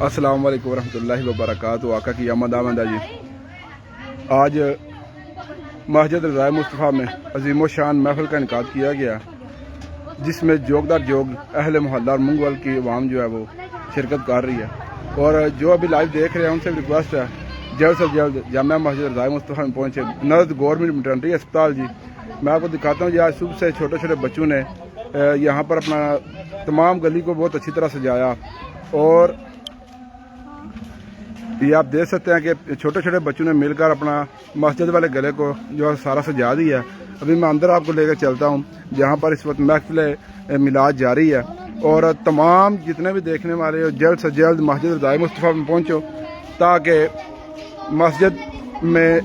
السلام علیکم ورحمۃ اللہ وبرکاتہ. آقا کی آمد آمد ہے جی. آج مسجد رضائے مصطفیٰ میں عظیم و شان محفل کا انعقاد کیا گیا، جس میں جوگ در جوگ اہل محلہ اور منگول کی عوام جو ہے وہ شرکت کر رہی ہے. اور جو ابھی لائیو دیکھ رہے ہیں ان سے ریکویسٹ ہے جلد سے جلد جامعہ مسجد رضائے مصطفیٰ میں پہنچے. نزد گورنمنٹ میٹرنٹی اسپتال جی. میں آپ کو دکھاتا ہوں جی، آج صبح سے چھوٹے چھوٹے بچوں نے یہاں پر اپنا تمام گلی کو بہت اچھی طرح سجایا. اور یہ آپ دیکھ سکتے ہیں کہ چھوٹے چھوٹے بچوں نے مل کر اپنا مسجد والے گلے کو جو ہے سارا سجا دیا. ابھی میں اندر آپ کو لے کر چلتا ہوں جہاں پر اس وقت محفل میلاد جاری ہے. اور تمام جتنے بھی دیکھنے والے ہو جلد سے جلد مسجد رضائے مصطفیٰ میں پہنچو، تاکہ مسجد میں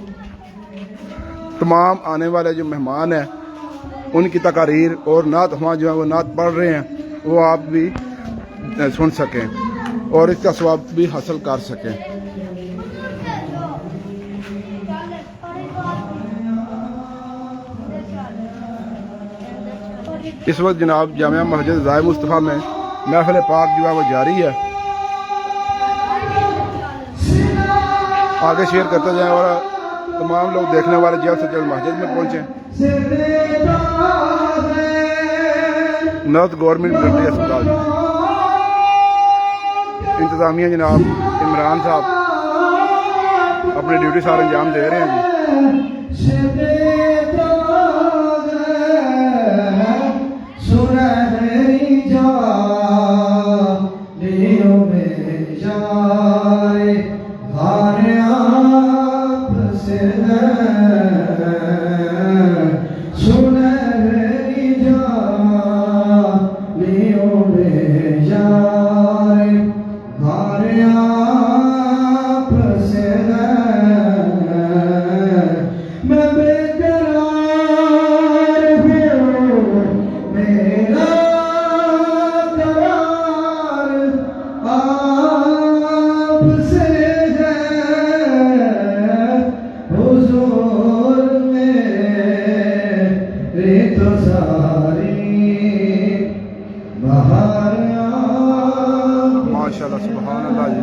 تمام آنے والے جو مہمان ہیں ان کی تقاریر اور نعت خواں جو ہیں وہ نعت پڑھ رہے ہیں وہ آپ بھی سن سکیں اور اس کا ثواب بھی حاصل کر سکیں. اس وقت جناب جامعہ مسجد رضائے مصطفیٰ میں محفل پاک جو ہے وہ جاری ہے. آگے شیئر کرتے جائیں اور تمام لوگ دیکھنے والے جلد سے جلد مسجد میں پہنچیں. نزد گورنمنٹ میٹرنٹی اسپتال انتظامیہ جناب عمران صاحب اپنی ڈیوٹی سارے انجام دے رہے ہیں جی. ماشاءاللہ سبحان اللہ جی.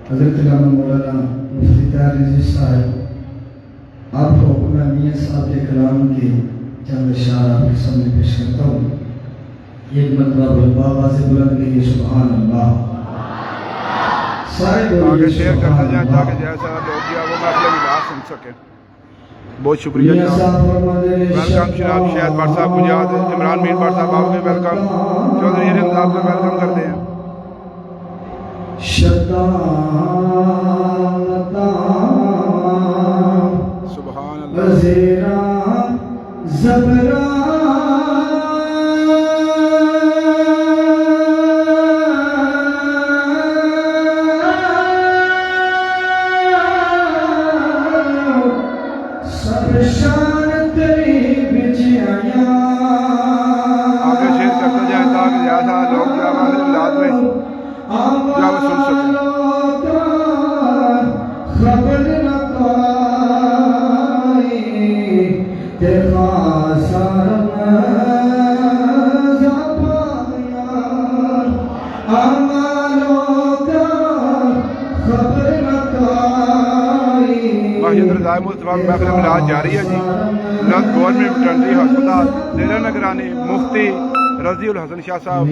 حضرت علامہ مولانا مفتی طاہر عزیز صاحب، آپ کو اپنا میاں صاحب کے کلام کی چند اشعار آپ کے سامنے پیش کرتا ہوں. ایک مرتبہ بابا سے بلند کہیے سبحان اللہ. آگے شیئر کرتے جائیں تاکہ جیسا لوگ جو ہے وہ محفل میلاد سن سکیں. بہت شکریہ جناب. ویلکم جناب شہید بٹ صاحب مجاہد عمران میر بٹ صاحب، آپ کے ویلکم. چودھری ارم صاحب کو ویلکم کرتے ہیں. سبحان آگے شیئر کرتے جائیں تاکہ جیسا لوگ جو ہے میلاد میں جو ہے سن سکیں. مسجد رضائے مصطفیٰ میں محفل میلاد جاری ہے جی. نزد گورنمنٹ میٹرنٹی اسپتال زیر نگرانی مفتی رضی الحسن شاہ صاحب.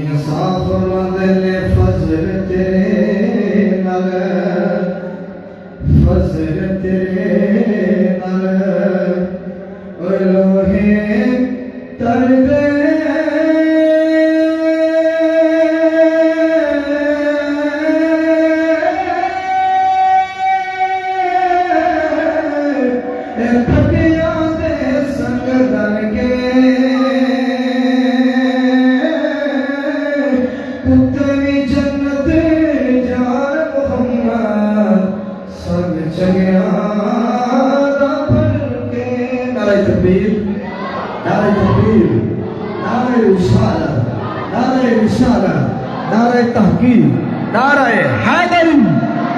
نعرہ تحقیق، نعرہ حیدری،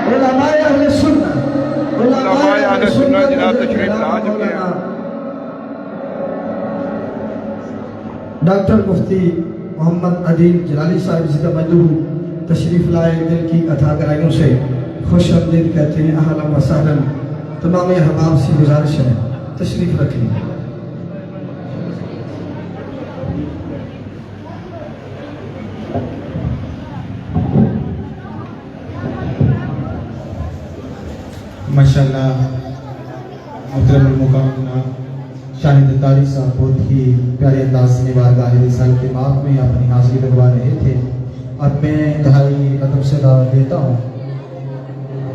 علماء اہل سنت، علماء اہل سنت جناب تشریف لا چکے ہیں. ڈاکٹر مفتی محمد عدیل جلالی صاحب ذکر مجلو تشریف لائے دل کی عطا گرائیوں سے خوش آمدید کہتے ہیں. اہلا و سہلا. تمام احباب سے گزارش ہے تشریف رکھیں. ماشاءاللہ محترم المقام جناب شاہد تاری صاحب بہت ہی پیارے انداز میں بارگاہ رسالت مآب میں اپنی حاضری لگوا رہے تھے. اب میں انتہائی ادب سے دعوت دیتا ہوں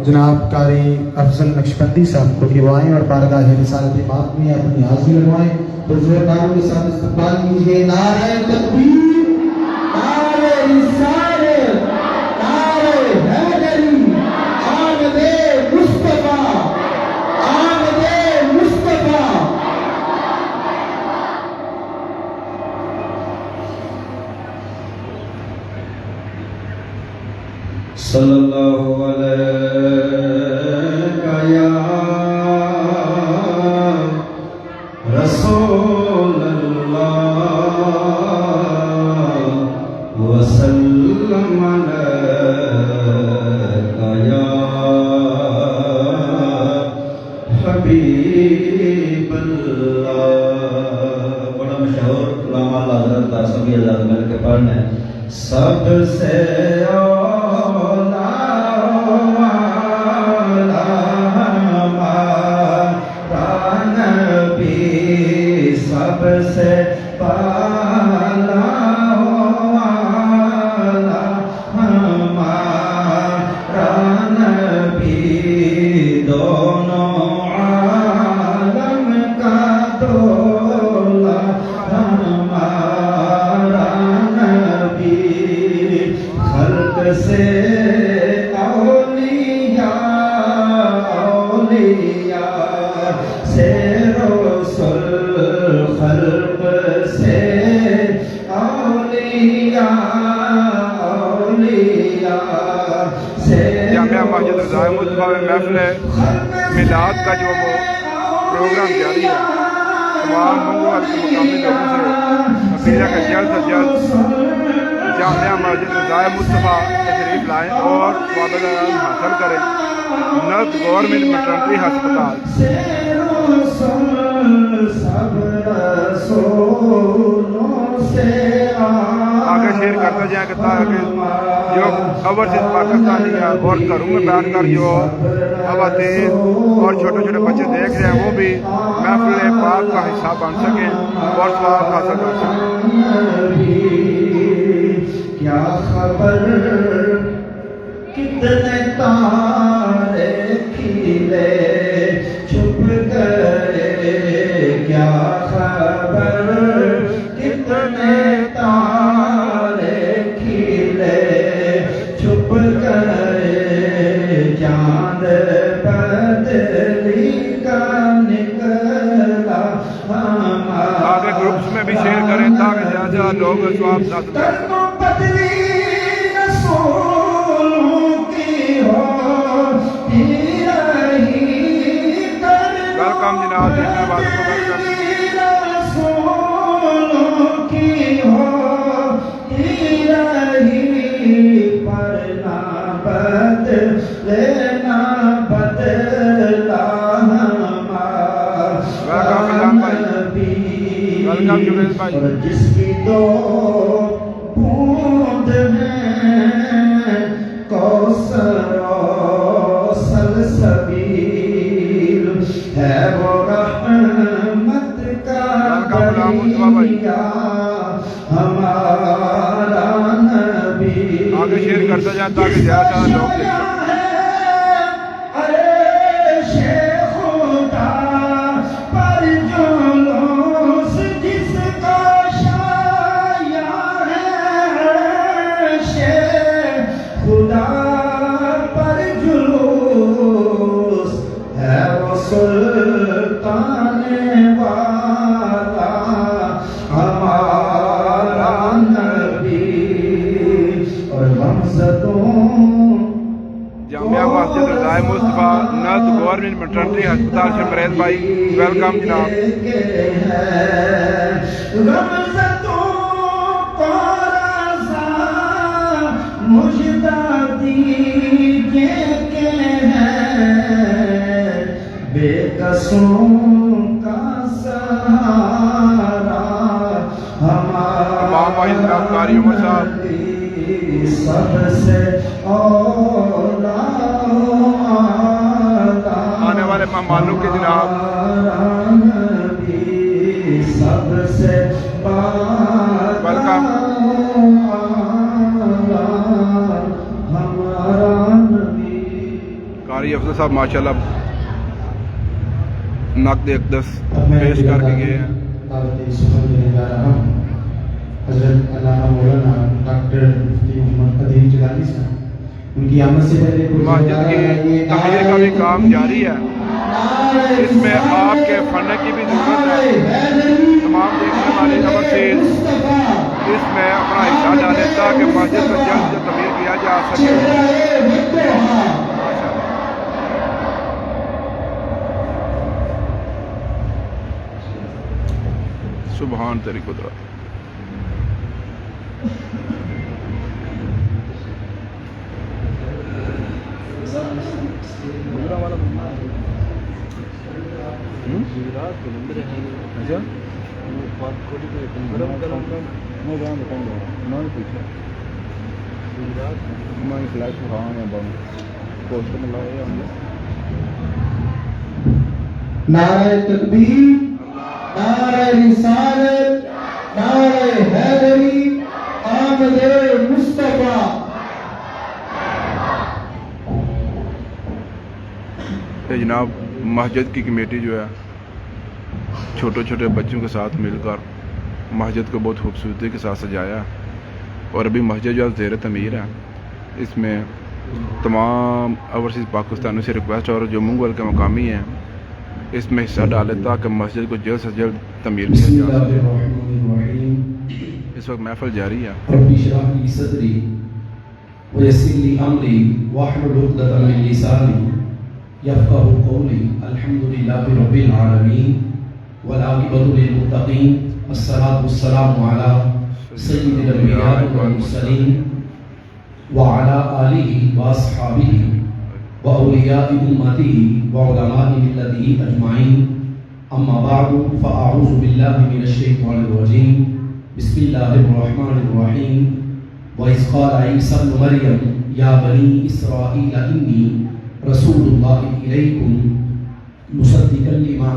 جناب قاری افضل نقشبندی صاحب کو کہ وہ آئیں اور بارگاہ رسالت مآب میں اپنی حاضری لگوائیں. تو زورداروں کے ساتھ استقبال کیجیے. نعرہ تکبیر، نعرہ رسالت، نعرہ حیدری، آمد مصطفیٰ، آمد مصطفیٰ. صلی اللہ علیہ یا رسول اللہ وسلم علیہ یا حبیب اللہ. بڑا مشہور کلام اللہ حضرت سبھی اللہ مل کے پڑھنے. سب سے سب سے پالا والا ہمارا نبی، دونوں عالم کا دولا ہمارا نبی. خلق سے اولیاء سے رسول، خلق سے اولیاء سے جامعہ مسجد رضائے مصطفیٰ میں محفل میلاد کا جو وہ پروگرام جاری ہے، تمام منگوال کے مقامی لوگوں سے اپیل ہے کہ جلد سے جلد جامعہ مسجد رضائے مصطفیٰ تشریف لائیں اور ثواب حاصل کریں. نرد گورنمنٹ میٹرنٹری ہسپتال. آگے شیئر کرتے جائیں کہ تاکہ جو خبر سے پاکستانی ہے اور گھروں میں بیٹھ کر جو خواتین اور چھوٹے چھوٹے بچے دیکھ رہے ہیں وہ بھی محفل پاک کا حصہ بن سکیں اور ثواب حاصل کر سکیں. کیا خبر کتنے تارے کھلے چھپ گئے، کیا خبر کتنے تارے کھلے چھپ گئے، چاند بدلی کا نکلا ہمارا. آگے گروپس میں بھی شیئر کریں تاکہ زیادہ سے زیادہ لوگ ثواب حاصل کریں. ویلکم جناب، دیکھنے والوں کو ویلکم. ویلکم جویل بھائی. جس کی دو بوند ہیں کوثر و سلسبیل، ہے وہ رحمت کا دریا ہمارا نبی. آگے شیئر کرتا جائیں تاکہ زیادہ سے زیادہ لوگ دیکھ سکیں. سلطان والا ہمارا نبی. اور جامعہ مسجد رضائے مصطفیٰ نرد گورنمنٹ میٹرنٹری ہسپتال شمریز بھائی، ویلکم جناب. مجھ اجدادی کے ہیں بے قصوں کا سہارا تمام بھائی جناب قاری عمر صاحب سب سے اولا آنے والے مہمانوں کے جناب سب سے ویلکم قاری افضل صاحب ماشاءاللہ نقد اقدس پیش کر کے گئے ہیں. دعوت سخن دینے جا رہا ہوں حضرت علامہ مولانا ڈاکٹر مفتی محمد قدیم جیلانی صاحب. ان کی آمد سے پہلے مسجد کی تعمیر کا بھی کام جاری ہے. اس میں آپ کے فن کی بھی ضرورت ہے. تمام دیکھنے والے اوورسیز اس میں اپنا حصہ ڈالیں تاکہ مسجد کو جلد سے تعمیر کیا جا سکے. سبحان تیری قدرت. نعرہ تکبیر، نعرہ رسالت، نعرہ حیدری، آمد مصطفیٰ. جناب مسجد کی کمیٹی جو ہے چھوٹے چھوٹے بچوں کے ساتھ مل کر مسجد کو بہت خوبصورتی کے ساتھ سجایا اور ابھی مسجد جو ہے زیر تعمیر ہے. اس میں تمام اوورسیز پاکستانیوں سے ریکویسٹ اور جو منگول کے مقامی ہیں اس میں حصہ ڈالے تاکہ مسجد کو جلد سے جلد تعمیر کیا بسم جا اللہ سکے. الرحمن الرحیم. اس وقت محفل جاری ہے. رب اشرح لی صدری ویسر لی امری واحلل عقدۃ من لسانی یفقهوا قولی. الحمدللہ رب العالمین والعاقبۃ للمتقین والصلاۃ والسلام علی سید الانبیاء والمرسلین وعلی آلہ واصحابہ وأولیاء أمته وعلماء ملته أجمعين. أما بعد فأعوذ بالله من الشيطان الرجيم. بسم الله الرحمن الرحيم. وإذ قال عيسى ابن مريم يا بني إسرائيل إني رسول الله إليكم مصدقا لما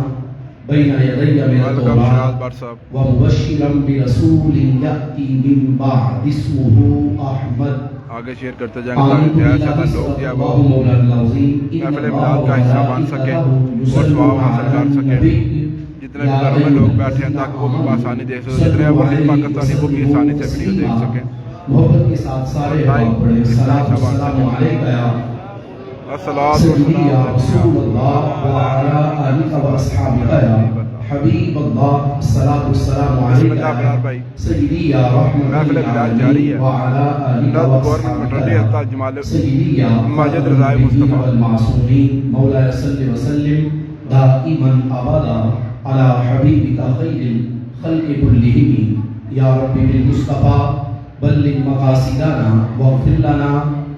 بين يدي من التوراة ومبشرا برسول يأتي من بعد اسمه أحمد. آگے شیئر کرتے جائیں گے تاکہ زیادہ سے زیادہ لوگ جو ہے وہ محفل میلاد کا حصہ بن سکیں اور ثواب حاصل کر سکیں. جتنے بھی گھروں میں لوگ بیٹھے ہیں تاکہ وہ بھی آسانی دیکھ سکیں. جتنے اوورسیز پاکستانی وہ بھی آسانی سے ویڈیو دیکھ سکیں. محبت کے ساتھ سارے پڑھیں السلام علیکم السلام سیدی یا رسول اللہ وعلا آلہ واصحابہ یا حبیب اللہ الصلاۃ والسلام علیکہ سیدی یا رحمت العالمین وعلا آلہ واصحابہ سیدی یا مسجد رضائے مصطفیٰ المعصومین. مولا صلی وسلم دائما ابدا علی حبیبک خیر الخلق کلہم. یا رب بالمصطفیٰ بلغ مقاصدنا واغفر لنا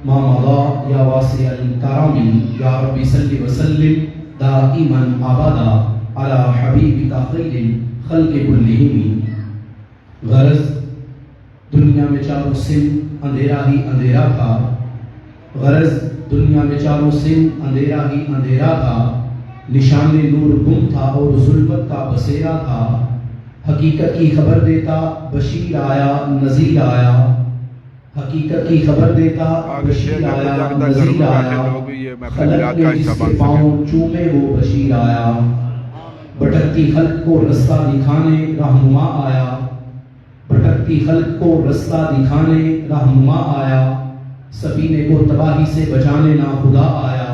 ما مضى یا واسع الکرم. یا رب صلی وسلم دائما ابدا علی حبیبک خیر الخلق کلہم. غرض دنیا میں چاروں سن اندھیرا ہی اندھیرا تھا. غرض دنیا میں چاروں سن اندھیرا ہی اندھیرا تھا. نشان نور گم تھا اور ظلمت کا بسیرا تھا. حقیقت کی خبر دیتا بشیر آیا نذیر آیا. حقیقت کی خبر دیتا بشیر آیا نذیر آیا. خلق میں جس کے پاؤں چومے وہ بشیر آیا. بھٹکتی خلق کو رستہ دکھانے رہنما آیا. بھٹکتی خلق کو رستہ دکھانے رہنما آیا. سفینے کو تباہی سے بچانے نا خدا آیا.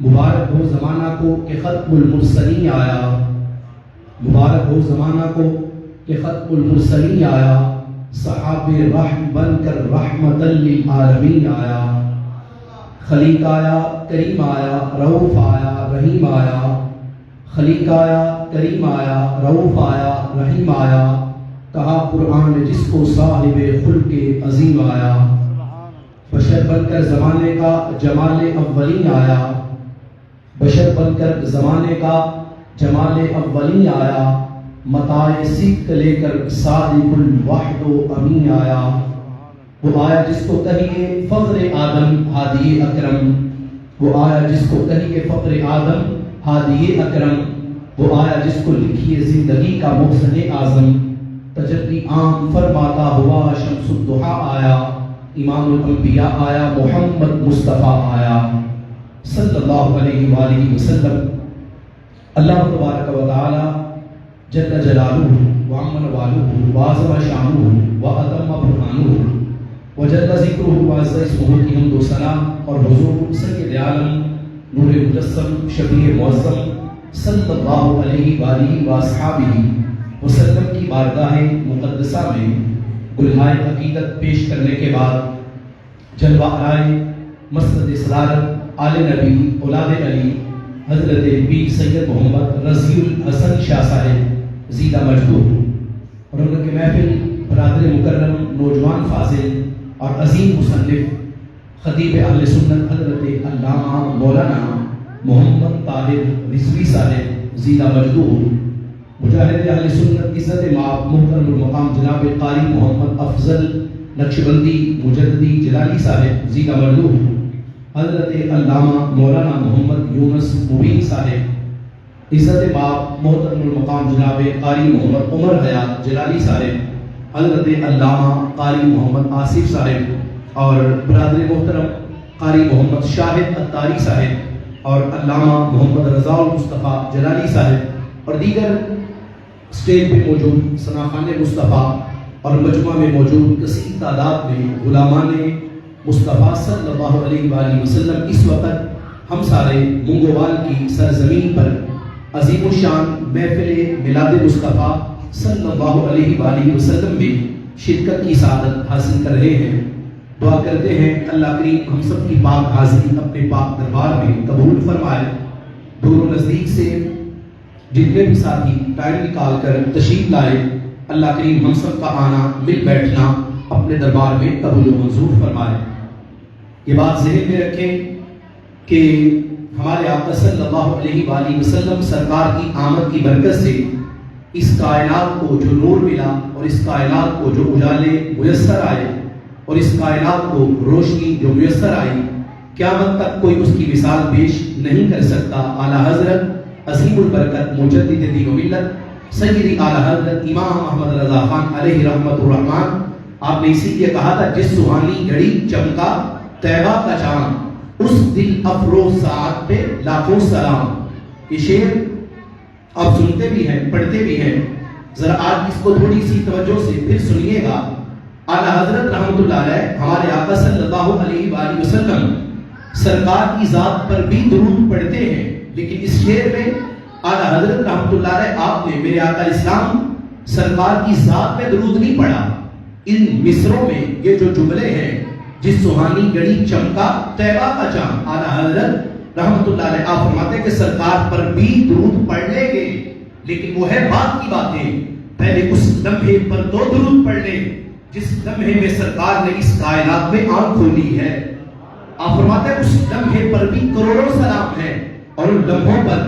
مبارک ہو زمانہ کو کہ ختم المرسلین آیا. مبارک ہو زمانہ کو کہ ختم المرسلین آیا. صحاب رحم بن کر رحمت للعالمین آیا. خلیق آیا کریم آیا رؤوف آیا رحیم آیا. خلیق آیا کریم آیا رؤوف آیا رحیم آیا. کہا قرآن نے جس کو صاحب خلق عظیم آیا. بشر بن کر زمانے کا جمال اولین آیا، بشر بن کر زمانے کا جمال اولین آیا، متاع صدق لے کر صادق الوحد و امین آیا۔ وہ آیا جس کو کہیے فخر آدم ہادی اکرم، وہ آیا جس کو کہیے فخر آدم ہادی اکرم، وہ آیا جس کو لکھیے زندگی کا محسن اعظم، تجلی عام فرماتا ہوا شمس الضحیٰ آیا، امام الانبیاء آیا، محمد مصطفیٰ آیا صلی اللہ علیہ وآلہ وسلم۔ اللہ تبارک و تعالی جل جلالہ وعم نوالہ وعظم شانہ وعظم برہانہ وجل ذکرہ وعز اسمہ کی حمد و ثنا اور حضور سید عالم نور مجسم شفیع معظم صلی اللہ علیہ وآلہ وآصحابہ وسلم کی بارگاہ مقدسہ میں گلہائے عقیدت پیش کرنے کے بعد جلوہ آرائے مسند صدارت آل نبی اولاد علی حضرت پیر سید محمد رضی الحسن شاہ صاحب زیدہ مجدور اور ان کے محفل برادر مکرم نوجوان فاضل اور عظیم مصنف خطیب اہل سنت حضرت علامہ مولانا محمد طاہر رضوی صاحب زیدہ مجدور، مجاہد اہل سنت عزت مآب محترم المقام جناب قاری محمد افضل نقشبندی مجددی جلالی صاحب زیدہ مجدور، حضرت علامہ مولانا محمد یونس مبین صاحب عزت مآب محترم المقام جناب قاری محمد عمر حیات جلالی صاحب، حضرت علامہ قاری محمد آصف صاحب اور برادر محترم قاری محمد شاہد اتاری صاحب اور علامہ محمد رضا المصطفیٰ جلالی صاحب اور دیگر اسٹیج پہ موجود ثناخان مصطفیٰ اور مجمع میں موجود کثیر تعداد میں غلامان مصطفیٰ صلی اللہ علیہ وآلہ وسلم اس وقت ہم سارے منگوال کی سرزمین پر عظیم الشان محفل میلاد مصطفیٰ صلی اللہ علیہ وآلہ وسلم میں شرکت کی سعادت حاصل کر رہے ہیں۔ دعا کرتے ہیں اللہ کریم ہم سب کی پاک حاضری اپنے پاک دربار میں قبول فرمائے۔ دور و نزدیک سے جتنے بھی ساتھی ٹائم نکال کر تشریف لائے، اللہ کریم ہم سب کا آنا مل بیٹھنا اپنے دربار میں قبول و منظور فرمائے۔ یہ بات ذہن میں رکھیں کہ ہمارے آقا صلی اللہ علیہ وآلہ وسلم سرکار کی آمد کی برکت سے اس کائنات کو جو نور ملا اور اس کائنات کو جو اجالے میسر آئے اور اس کائنات کو روشنی جو میسر آئی، قیامت تک کوئی اس کی مثال پیش نہیں کر سکتا۔ اعلیٰ حضرت عظیم البرکت مجدد دین و ملت سیدی اعلیٰ حضرت امام احمد رضا خان علیہ رحمت الرحمن، آپ نے اسی لیے کہا تھا جس سہانی گھڑی چمکا طیبہ کا چاند، اس دل افروز ساعت پہ لاکھوں سلام۔ یہ شعر آپ سنتے بھی ہیں پڑھتے بھی ہیں، ذرا آج اس کو تھوڑی سی توجہ سے پھر سنیے گا۔ اعلیٰ حضرت رحمت اللہ علیہ ہمارے آقا صلی اللہ علیہ وآلہ وسلم سرکار کی ذات پر بھی درود پڑھتے ہیں، لیکن اس شعر میں اعلیٰ حضرت رحمت اللہ علیہ آپ نے میرے آقا اسلام سرکار کی ذات پہ درود نہیں پڑھا۔ ان مصروں میں یہ جو جملے ہیں، جس سہانی گھڑی چمکا طیبہ کا چاند، اعلیٰ حضرت رحمت اللہ علیہ آپ فرماتے ہیں کہ سرکار پر بھی درود پڑھ لیں گے، لیکن وہ ہے بات کی باتیں، پہلے اس لمحے پر تو درود پڑھ لیں جس لمحے میں سرکار نے اس کائنات میں آنکھ کھولی ہے۔ آپ فرماتے ہیں اس لمحے پر بھی کروڑوں سلام ہیں، اور ان لمحوں پر،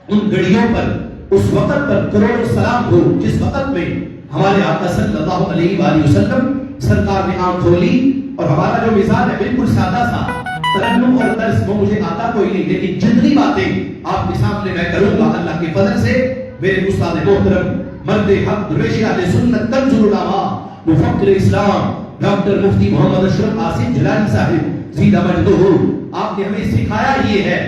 ان گھڑیوں پر، اس وقت پر کروڑوں سلام ہو جس وقت میں ہمارے آقا صلی اللہ علیہ وآلہ وسلم سرکار نے آنکھ کھولی۔ اور ہمارا جو مزاج ہے بالکل سادہ سا، ترنم اور طرز وہ مجھے آتا کوئی نہیں، لیکن جتنی باتیں آپ کے سامنے میں کروں گا اللہ کے فضل سے، میرے استاد محترم مرد حق درویش اہل سنت کنز العلماء مفکر اسلام ڈاکٹر مفتی محمد اشرف آصف جلالی صاحب زیدہ مجدہ، آپ نے ہمیں سکھایا یہ ہے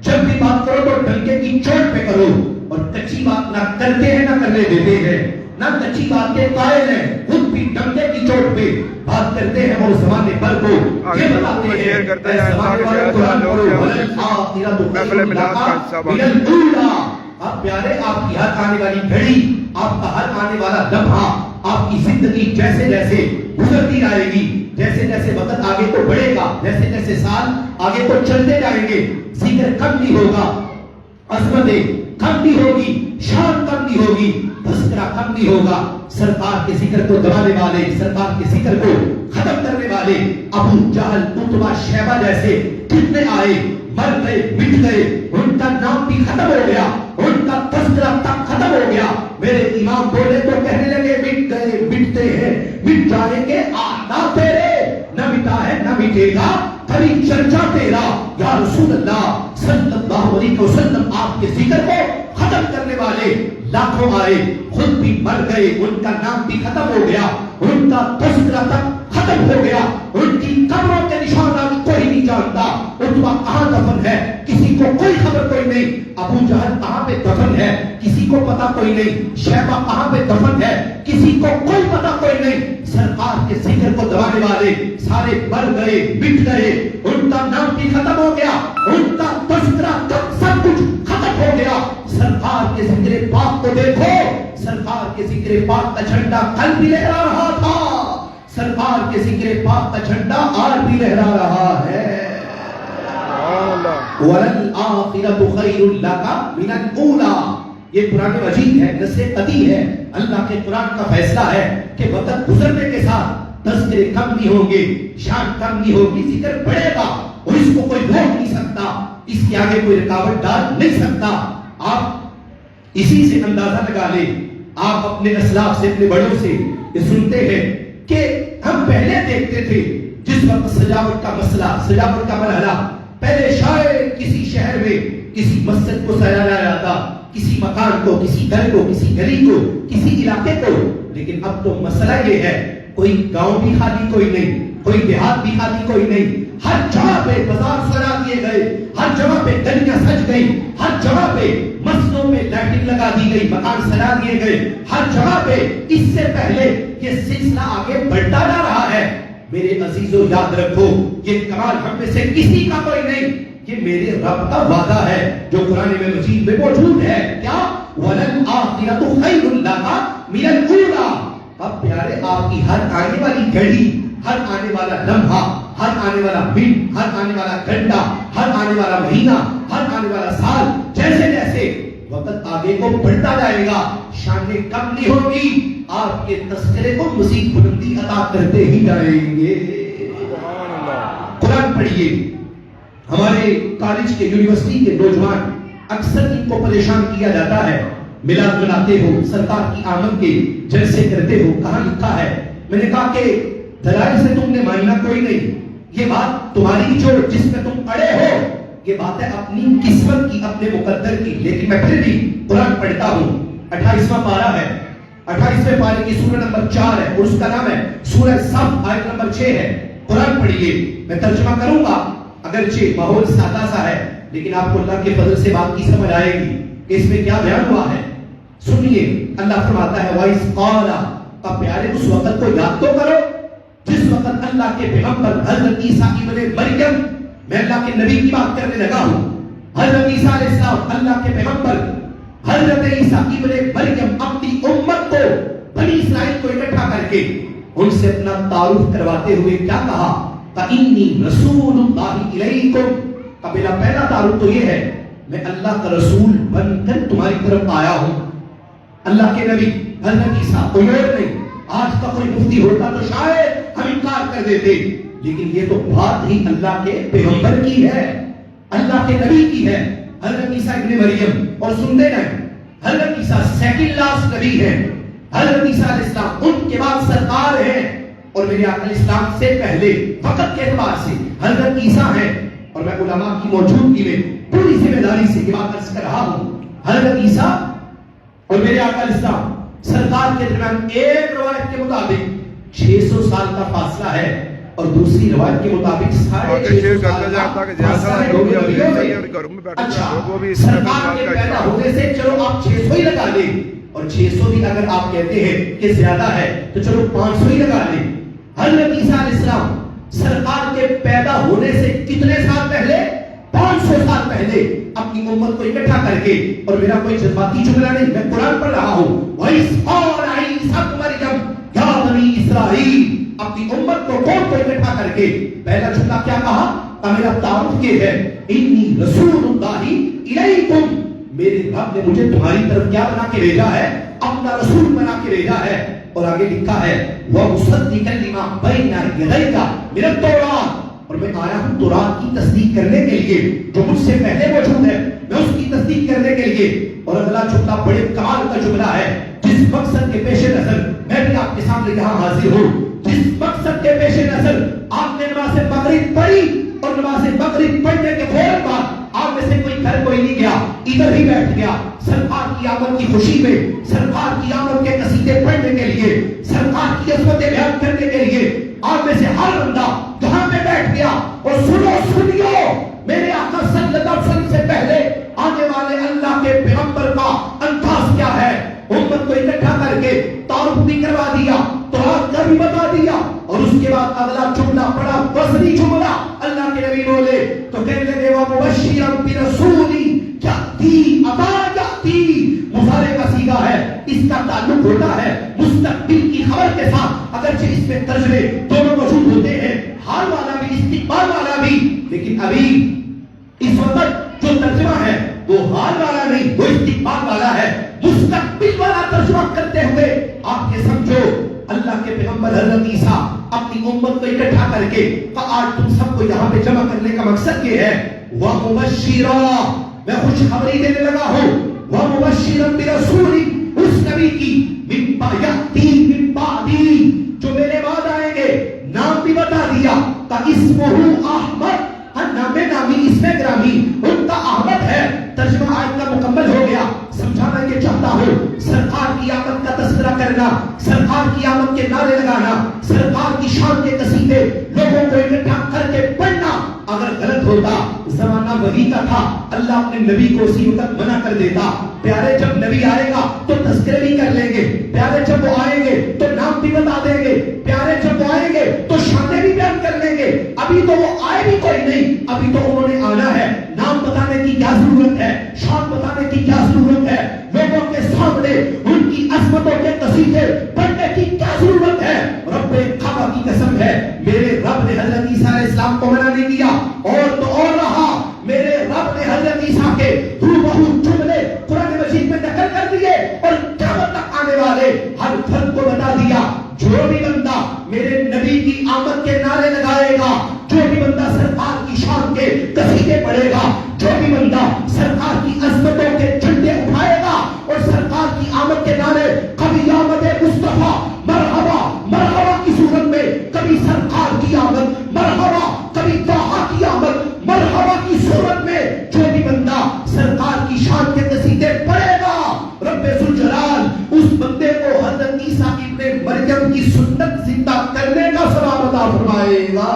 جب بھی بات کرو تو ڈنکے کی چوٹ پہ کرو، اور کچی بات نہ کرتے ہیں نہ کرنے دیتے ہیں، نہ کچی بات کے قائل ہیں، خود بھی ڈنکے کی چوٹ پہ بات کرتے ہیں اور زمانے پر کو یہ بتاتے ہیں آپ پیارے، آپ کی ہر آنے والی گھڑی، آپ کا ہر آنے والا لمحہ، آپ کی زندگی جیسے جیسے گزرتی جائے گی، جیسے جیسے وقت آگے تو بڑھے گا، جیسے جیسے سال آگے تو چلتے جائیں گے، ذکر کم نہیں ہوگا، عظمتیں کم نہیں ہوگی، شان کم نہیں ہوگی، تذکرہ کم نہیں ہوگا۔ سرکار کے ذکر کو دبانے والے، سرکار کے ذکر کو ختم کرنے والے ابو جہل عتبہ شیبہ جیسے کتنے آئے مر گئے مٹ گئے ان کا نام بھی ختم ہو گیا ان کا تذکرہ تک ختم ہو گیا میرے امام بولے تو کہنے لگے مٹ گئے مٹتے ہیں مٹ جائیں گے آنا تیرے نہ مٹا ہے نہ مٹے گا کبھی چرچا تیرا یا رسول اللہ صلی اللہ علیہ وسلم آپ کے ذکر کو ختم کرنے والے لاکھوں آئے خود بھی مر گئے ان کا نام بھی ختم ہو گیا ان کا تذکرہ تک ختم ہو گیا ان کی قبروں کے نشانات کوئی نہیں جانتا عتبہ کہاں دفن ہے کسی کو کوئی خبر کوئی نہیں ابو جہل کہاں پہ دفن ہے کسی کو پتا کوئی نہیں شیبہ کہاں پہ دفن ہے کسی کو کوئی پتا کوئی نہیں سرکار کے ذکر کو دبانے والے سارے مر گئے مٹ گئے ان کا نام بھی ختم ہو گیا ان کا تذکرہ سب کچھ ختم ہو گیا سرکار کے ذکر پاک کو دیکھو سرکار کے ذکر پاک کا جھنڈا کل بھی لہرا رہا تھا سرکار کے ذکر پاک کا جھنڈا آج بھی لہرا رہا ہے وَلَلْآخِرَةُ خَيْرٌ لَكَ مِنَ الْأُولَى یہ قرآن مجید ہے نص قطعی ہے اللہ کے قرآن کا فیصلہ ہے کہ وقت گزرنے کے ساتھ تذکرے کم نہیں ہوں گے شان کم نہیں ہوگی ذکر بڑھے گا اور اس کو کوئی روک نہیں سکتا اس کے آگے کوئی رکاوٹ ڈال نہیں سکتا آپ اسی سے اندازہ لگا لیں آپ اپنے اسلاف سے اپنے بڑوں سے یہ سنتے ہیں کہ ہم پہلے دیکھتے تھے جس وقت سجاوٹ کا مسئلہ سجاوٹ کا مرحلہ پہلے شاید کسی شہر میں کسی مسجد کو سجایا جاتا کسی مکان کو کسی گھر کو کسی گلی کو کسی علاقے کو لیکن اب تو مسئلہ یہ ہے کوئی گاؤں بھی خالی کوئی نہیں کوئی دیہات بھی خالی کوئی نہیں ہر جگہ پہ بازار سجا دیے گئے ہر جگہ پہ گلیاں سج گئی ہر جگہ پہ مسجدوں میں لائٹنگ لگا دی گئی مکان سجا دیے گئے ہر جگہ پہ اس سے پہلے یہ سلسلہ آگے بڑھتا جا رہا ہے میرے عزیزو یاد رکھو یہ کمال ہم میں سے کسی کا کوئی نہیں یہ میرے رب کا وعدہ ہے جو قرآن میں مجید میں موجود ہے کیا وَلَلْآخِرَةُ خَيْرٌ لَكَ مِنَ الْأُولَى اب پیارے آپ کی ہر آنے والی گھڑی ہر آنے والا لمحہ ہر آنے والا منٹ ہر آنے والا گھنٹہ ہر آنے والا مہینہ ہر آنے والا سال جیسے جیسے وقت آگے کو بڑھتا جائے گا شانیں کم نہیں ہوگی آپ کے تذکرے کو مزید بلندی عطا کرتے ہی جائیں گے قرآن پڑھیے ہمارے کالج کے یونیورسٹی کے نوجوان اکثر ان کو پریشان کیا جاتا ہے میلاد مناتے ہو سرکار کی آمد کے جلسے کرتے ہو کہاں لکھا ہے میں نے کہا کہ دلائل سے تم نے ماننا کوئی نہیں یہ بات تمہاری جو جس میں تم اڑے ہو یہ بات ہے اپنی قسمت کی اپنے مقدر کی لیکن میں پھر بھی قرآن پڑھتا ہوں 28واں پارہ ہے 28ویں پارے کی سورہ نمبر 4 ہے اور اس کا نام ہے سورہ صف آیت نمبر 6 ہے قرآن پڑھیے میں ترجمہ کروں گا اگرچہ ماحول سادہ سا ہے لیکن آپ کو اللہ کے فضل سے بات کی سمجھ آئے گی کہ اس میں کیا بیان ہوا ہے سنیے اللہ فرماتا ہے وَإِذْ قَالَ اب پیارے اس وقت کو یاد تو کرو جس وقت اللہ کے پیغمبر حضرت عیسیٰ ابن مریم میں اللہ کے نبی کی بات کرنے لگا ہوں حضرت عیسیٰ علیہ السلام اللہ کے پیغمبر حضرت عیسیٰ ابن مریم اپنی امت کو بنی اسرائیل کو اکٹھا کر کے ان سے اپنا تعارف کرواتے ہوئے کیا کہا فَإِنِّي رَسُولُ اللَّهِ إِلَيْكُمْ کا پہلا تعارف تو یہ ہے میں اللہ کا رسول بن کر تمہاری طرف آیا ہوں اللہ کے نبی حضرت عیسیٰ کوئی اور نہیں آج کا کوئی مفتی ہوتا تو شاید ہم انکار کر دیتے لیکن یہ تو بات ہی اللہ کے پیغمبر کی ہے اللہ کے نبی کی ہے حضرت عیسیٰ ابن مریم اور سنتے نہیں حضرت عیسیٰ سیکنڈ لاسٹ نبی ہے حضرت عیسیٰ علیہ السلام ان کے بعد سرکار ہیں اور میرے آقا علیہ السلام سے پہلے وقت کے اعتبار سے حضرت عیسیٰ ہیں اور میں علماء کی موجودگی میں پوری ذمہ داری سے یہ بات عرض کر رہا ہوں حضرت عیسیٰ اور میرے آقا علیہ السلام سرکار کے درمیان ایک روایت کے مطابق 600 سال کا فاصلہ ہے اور دوسری روایت کے مطابق 650 سال کا فاصلہ ہے اچھا سرکار کے پیدا ہونے سے چلو آپ 600 ہی لگا لیں اور 600 بھی اگر آپ کہتے ہیں کہ زیادہ ہے تو چلو 500 ہی لگا لیں حضرت عیسیٰ علیہ السلام سرکار کے پیدا ہونے سے کتنے سال پہلے 500 سال پہلے اپنی امت کو اکٹھا کر کے اور میرا کوئی جذباتی جملہ نہیں میں قرآن پڑھ رہا ہوں وَإِذْ قَالَ عِيسَىٰ ابْنُ مَرْيَمَ يَا بَنِي إِسْرَائِيلَ اپنی امت کو کون کو اکٹھا کر کے پہلا جملہ کیا کہا کہ میرا تعارف یہ ہے اِنِّي رَسُولُ اللَّهِ إِلَيْكُمْ میرے رب نے مجھے تمہاری طرف کیا بنا کے بھیجا ہے اپنا رسول بنا کے بھیجا ہے اور آگے لکھا ہے وَمُصَدِّقًا لِمَا بَيْنَ يَدَيَّ مِنَ التَّوْرَاةِ، اور میں آیا ہوں تورات کی تصدیق کرنے کے لیے جو مجھ سے پہلے موجود ہے، میں اس کی تصدیق کرنے کے لیے۔ اور اگلا جملہ بڑے کمال کا جملہ ہے، جس مقصد کے پیش نظر میں بھی آپ کے سامنے یہاں حاضر ہوں، جس مقصد کے پیش نظر آپ نے نماز مغرب پڑھی اور نماز مغرب پڑھنے کے فوراً بعد آپ میں سے کوئی گھر کوئی نہیں گیا، ادھر ہی بیٹھ گیا سرکار کی آمد کی خوشی میں، سرکار کی آمد کے قصیدے پڑھنے کے لیے، سرکار کی عظمتیں بیان کرنے کے لیے آپ میں سے ہر بندہ جہاں پہ بیٹھ گیا۔ اور سنیو میرے آقا صلی اللہ علیہ وسلم سے پہلے آنے والے اللہ کے پیغمبر کا انداز کیا ہے، امت کو اکٹھا کر کے تعارف بھی کروا دیا، تورات کا بھی بتا دیا، اور اس کے بعد اگلا جملہ بڑا وزنی جملہ اللہ کے نبی بولے تو کہنے لگے وَمُبَشِّرًا بِرَسُولٍ يَأْتِي مضارع کا صیغہ ہے، اس کا تعلق ہوتا ہے مستقبل کی خبر کے ساتھ، اگرچہ اس میں ترجمے دونوں موجود ہوتے ہیں، حال والا بھی استقبال والا بھی، لیکن ابھی اس وقت جو ترجمہ ہے وہ حال والا نہیں، وہ استقبال والا ہے، مستقبل والا ترجمہ کرتے ہوئے آپ یہ سمجھو اللہ کے پیغمبر حضرت عیسیٰ اپنی امت کو اکٹھا کر کے آج تم سب کو یہاں پہ جمع کرنے کا مقصد یہ ہے وَمُبَشِّرًا، میں خوشخبری دینے لگا ہوں، وَمُبَشِّرًا بِرَسُولٍ، اس نبی کی يَأْتِي مِن بَعْدِي، جو میرے بعد آئیں گے، نام بھی بتا دیا اسمہ احمد، نامی اسم گرامی ان کا احمد ہے۔ ترجمہ آیت کا مکمل ہو گیا۔ سمجھانا یہ چاہتا ہوں سرکار کی آمد کا تذکرہ کرنا، سرکار کی آمد کے نعرے لگانا، سرکار کی شان کے قصیدے لوگوں کو اکٹھا کر کے پڑھنا اگر غلط ہوتا، زمانہ وحی کا تھا، اللہ اپنے نبی کو اسی وقت منع کر دیتا۔ پیارے جب نبی آئے گا تو تذکرے بھی کر لیں گے، پیارے جب وہ آئیں گے تو نام بھی بتا دیں گے، پیارے جب وہ آئیں گے تو شانیں بھی بیان کر لیں گے۔ ابھی تو وہ آئے بھی کوئی نہیں، ابھی تو انہوں نے آنا ہے، نام بتانے کی کیا ضرورت ہے، شان بتانے کی کیا ضرورت ہے، لوگوں کے سامنے ان کی عظمتوں کے قصیدے پڑھنے کی کیا ضرورت ہے۔ رب کعبہ کی قسم ہے، میرے رب نے حضرت عیسیٰ علیہ السلام کو منع نہیں کیا، اور تو اور رہا، میرے رب نے حضرت عیسیٰ کے بہو جملے قرآن مجید میں نقل کر دیے اور قیامت تک آنے والے ہر فرد کو بتا دیا جو بھی بندہ میرے نبی کی آمد کے نعرے لگائے گا، جو بھی بندہ سرکار کی شان کے قصیدے پڑھے گا، جو بھی بندہ سرکار کی عظمتوں کے جھنڈے اٹھائے گا اور سرکار کی آمد کے نعرے کبھی آمد مصطفیٰ مرحبا مرحبا کی صورت میں، کبھی سرکار کی آمد مرحبا، کبھی طٰہٰ کی آمد مرحبا کی صورت میں، جو بھی بندہ سرکار کی شان کے قصیدے پڑھے گا، رب ذوالجلال اس بندے کو حضرت عیسیٰ ابن مریم کی سنت زندہ کرنے کا ثواب عطا فرمائے گا۔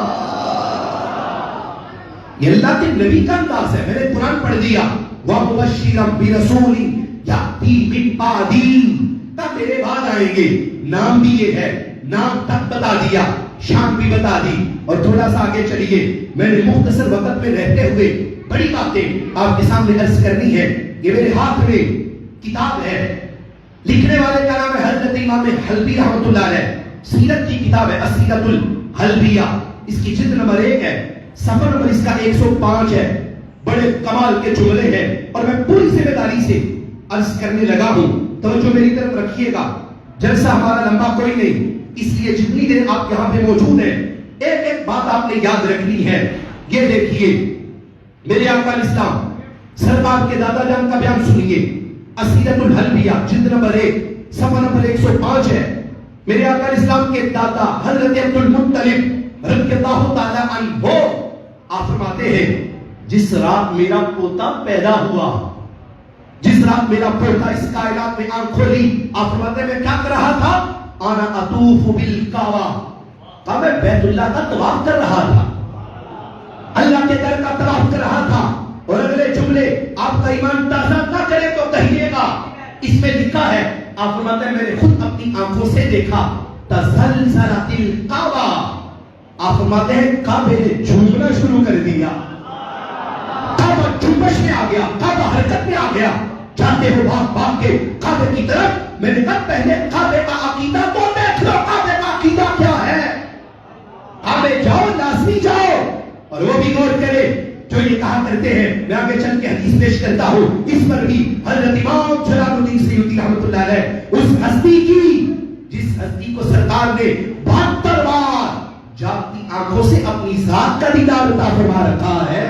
یہ اللہ کے نبی کا انداز ہے، میں نے قرآن پڑھ دیا وَمُبَشِّرًا بِرَسُولٍ يَأْتِي مِن بَعْدِي، تب میرے بعد آئیں گے، نام بھی یہ ہے، نام تک بتا دیا، شان بھی بتا دی۔ اور تھوڑا سا آگے چلیے، میں نے مختصر وقت میں رہتے ہوئے بڑی باتیں آپ کے سامنے عرض کرنی ہے۔ یہ میرے ہاتھ میں کتاب ہے، لکھنے والے کا نام ہے حضرت امام حلبی رحمۃ اللہ علیہ، سیرت کی کتاب ہے السیرۃ الحلبیہ، اس کی جلد نمبر 1 ہے، صفحہ نمبر اس کا 105 ہے، بڑے کمال کے جملے ہیں، اور میں پوری ذمہ داری سے عرض کرنے لگا ہوں، توجہ میری طرف رکھیے گا، جلسہ ہمارا لمبا کوئی نہیں، اس لیے جتنی دیر آپ یہاں پہ موجود ہیں ایک ایک بات آپ نے یاد رکھنی ہے۔ یہ دیکھیے میرے آقا الاسلام سرکار کے دادا جان کا بیان سنیے، السیرۃ الحلبیہ جلد نمبر 1 صفحہ نمبر 105 ہے۔ میرے آقا الاسلام کے دادا حضرت عبد المطلب رضی اللہ تعالی عنہ آپ فرماتے ہیں جس رات میرا پوتا پیدا ہوا، جس رات میرا پوتا اس کائنات میں آنکھ کھولی، آپ فرماتے ہیں میں کیا کر رہا تھا، انا اطوف بالکعبہ، کہا میں بیت اللہ کا طواف کر رہا تھا، اللہ کے در کا طواف کر رہا تھا۔ اور اگلے جملے آپ کا ایمان تازہ نہ کرے تو کہیے گا، اس میں لکھا ہے، آپ فرماتے ہیں میں نے خود اپنی آنکھوں سے دیکھا تزلزلت الکعبہ، آپ فرماتے ہیں کعبے نے جھومنا شروع کر دیا، کعبہ جھومش میں آ گیا، کعبہ حرکت میں آ گیا، جاتے ہو بھاگ بھاگ کے کعبے کی طرف۔ میں نے کہا پہلے کعبے کا عقیدہ تو دیکھ لو، کعبے کا عقیدہ کیا ہے، کعبے جاؤ لازمی جاؤ۔ اور وہ بھی غور کرے جو یہ کہا کرتے ہیں، میں آگے چل کے حدیث پیش کرتا ہوں، اس پر بھی حضرت امام جلال الدین سیوطی رحمۃ اللہ علیہ اس ہستی کی جس ہستی کو سرکار نے 72 بار جاگتی آنکھوں سے اپنی ذات کا دیدار عطا فرما رکھا ہے.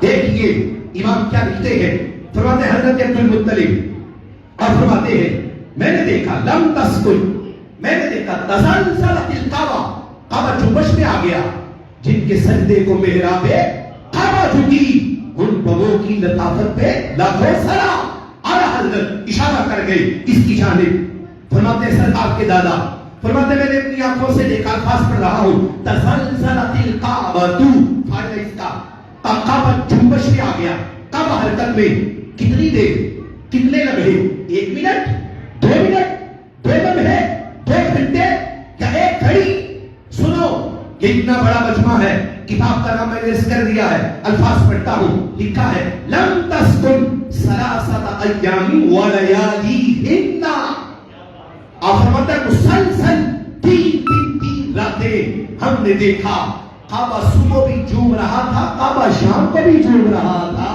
دیکھیے امام کیا لکھتے ہیں, فرماتے ہیں حضرت عبد المطلب اور فرماتے ہیں میں نے دیکھا لم تسکن, میں نے دیکھا تزلزلت الکعبہ, کعبہ جنبش میں آ گیا, جن کے سجدے کو محراب کعبہ جھکی, ان بغوں کی لطافت پہ لاکھوں سلام. اعلیٰ حضرت اشارہ کر گئے اس کی جانب. فرماتے ہیں سرکار کے دادا فرماتے میں نے اپنی آنکھوں سے دیکھا, الفاظ پڑھ رہا ہوں, تزلزلت الکعبہ, فائدہ اس کا, کعبہ جنبش میں آ گیا, کعبہ حرکت میں. کتنی دیر, کتنے لمحے, 1 منٹ, 2 منٹ, 2 لمحے, 2 گھنٹے یا 1 گھڑی؟ سنو یہ اتنا بڑا مجمع ہے, کتاب کا نام میں نے کر دیا ہے, الفاظ پڑھتا ہوں, لکھا ہے لم تسکن ثلاثۃ ایام ولیالیہن. آپ فرماتے ہیں مسلسل 3 راتیں ہم نے دیکھا. کعبہ صبح بھی جھوم رہا تھا, کعبہ شام کو بھی جھوم رہا تھا.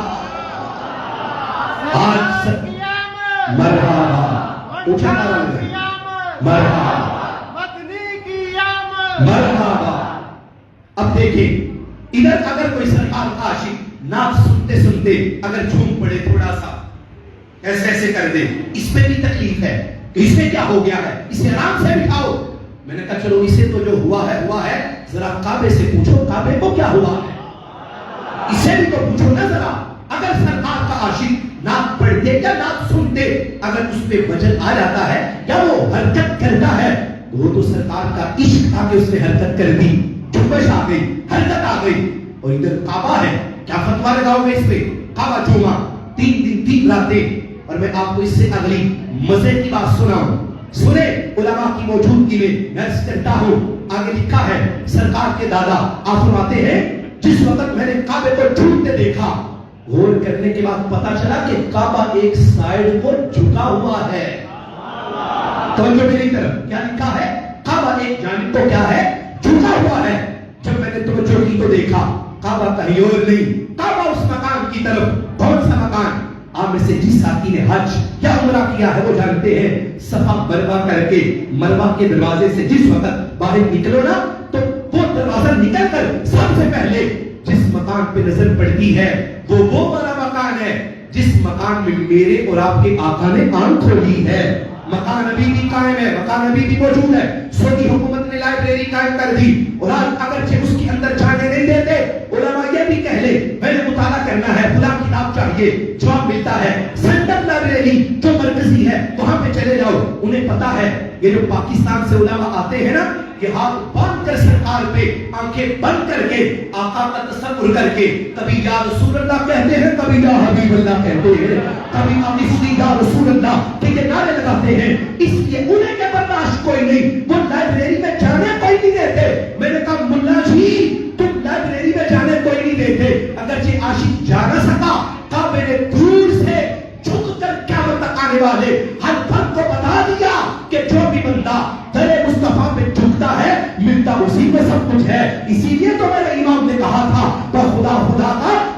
آج مرحبا, اٹھا مرحبا مرحبا. اب دیکھیں ادھر اگر کوئی سرکار کا عاشق نعت سنتے سنتے اگر جھوم پڑے تھوڑا سا, ایسے ایسے کر دے, اس پہ بھی تکلیف ہے کہ اس میں کیا ہو گیا ہے, اسے آرام سے بٹھاؤ. میں نے کہا چلو اسے تو جو ہوا ہے, ذرا کعبے سے پوچھو کعبے کو کیا ہوا ہے, اسے بھی تو پوچھو نا ذرا. اگر سرکار کا عاشق نعت پڑھتے یا نعت سنتے اگر اس پہ وجن آ جاتا ہے یا وہ حرکت کرتا ہے, وہ تو سرکار کا عشق تھا کہ اس نے حرکت کر دی, جنبش آ گئی, حرکت آ گئی. اور ادھر کعبہ ہے, کیا فتوا لگاؤ گے اس پہ؟ کعبہ جھوما 3 دن 3 راتیں. اور میں آپ کو اس سے اگلی مزے کی بات سناؤں, سنے علماء کی موجودگی میں عرض کرتا ہوں. آگے لکھا ہے سرکار کے دادا آپ فرماتے ہیں جس وقت میں نے کعبے کو جھومتے دیکھا, غور کرنے کے بعد پتا چلا کہ کعبہ ایک سائیڈ کو جھکا ہوا ہے. توجہ میری طرف, کیا لکھا ہے, کعبہ ایک جانب کو کیا ہے, جھکا ہوا ہے. جب میں نے توجہ کی تو دیکھا کعبہ کہیں اور نہیں, کعبہ اس مکان کی طرف. کون سا مکان؟ آپ میں سے جس ساتھی نے حج یا عمرہ کیا ہے وہ جانتے ہیں, صفا مروا کر کے مروا کے دروازے سے جس وقت باہر نکلو نا تو وہ دروازہ نکل کر سب سے پہلے جس مکان پہ نظر پڑتی ہے وہ والا مکان ہے جس مکان میں میرے اور آپ کے آقا نے آنکھ کھولی ہے. مکان ابھی بھی قائم ہے, مکان ابھی بھی موجود ہے. سعودی حکومت نے لائبریری قائم کر دی, اور آج اگرچہ اس کے اندر جانے نہیں دیتے, علماء یہ بھی کہہ لے میں نے مطالعہ کرنا ہے, فلاں کتاب چاہیے, جواب ملتا ہے سینٹرل لائبریری جو مرکزی ہے وہاں پہ چلے جاؤ. انہیں پتا ہے یہ جو پاکستان سے علماء آتے ہیں نا, یہ ہاتھ باندھ کر سرکار پہ آنکھیں بند کر کے آقا کا تصور کر کے کبھی یا رسول اللہ کہتے ہیں, کبھی یا حبیب اللہ کہتے ہیں, کبھی اپنی یا رسول اللہ کہ یہ نعرے لگاتے ہیں. اس لیے انہیں کے برداشت کوئی نہیں, وہ لائبریری میں جانے کوئی نہیں دیتے. میں نے کہا ملا جی تم لائبریری میں جانے کوئی نہیں دیتے, اگرچہ عاشق جا نہ سکا, کعبے نے دور سے جھک کر قیامت تک آنے والے ہر فرد کو بتا دیا کہ جو بھی بندہ درے مصطفیٰ پہ جھکتا ہے ملتا اسی میں سب کچھ ہے. اسی لیے تو میرے امام نے کہا تھا خدا خدا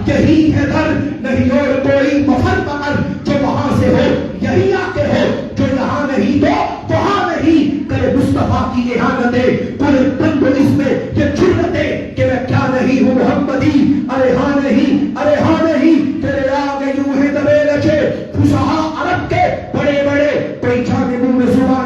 کا یہی ہے در, نہیں اور کوئی مفر پکڑ, جو وہاں سے ہو یہی آ کے ہو, جو یہاں نہیں تو وہاں نہیں. کرے مصطفیٰ کی احانتیں پورے بند اس میں یہ جرتیں کہ میں کیا نہیں ہوں محمدی, ارے ہاں نہیں, ارے ہاں نہیں, تیرے آگے یوں ہے دبے لچے فصحا عرب کے بڑے بڑے, کوئی جانے منہ میں زبان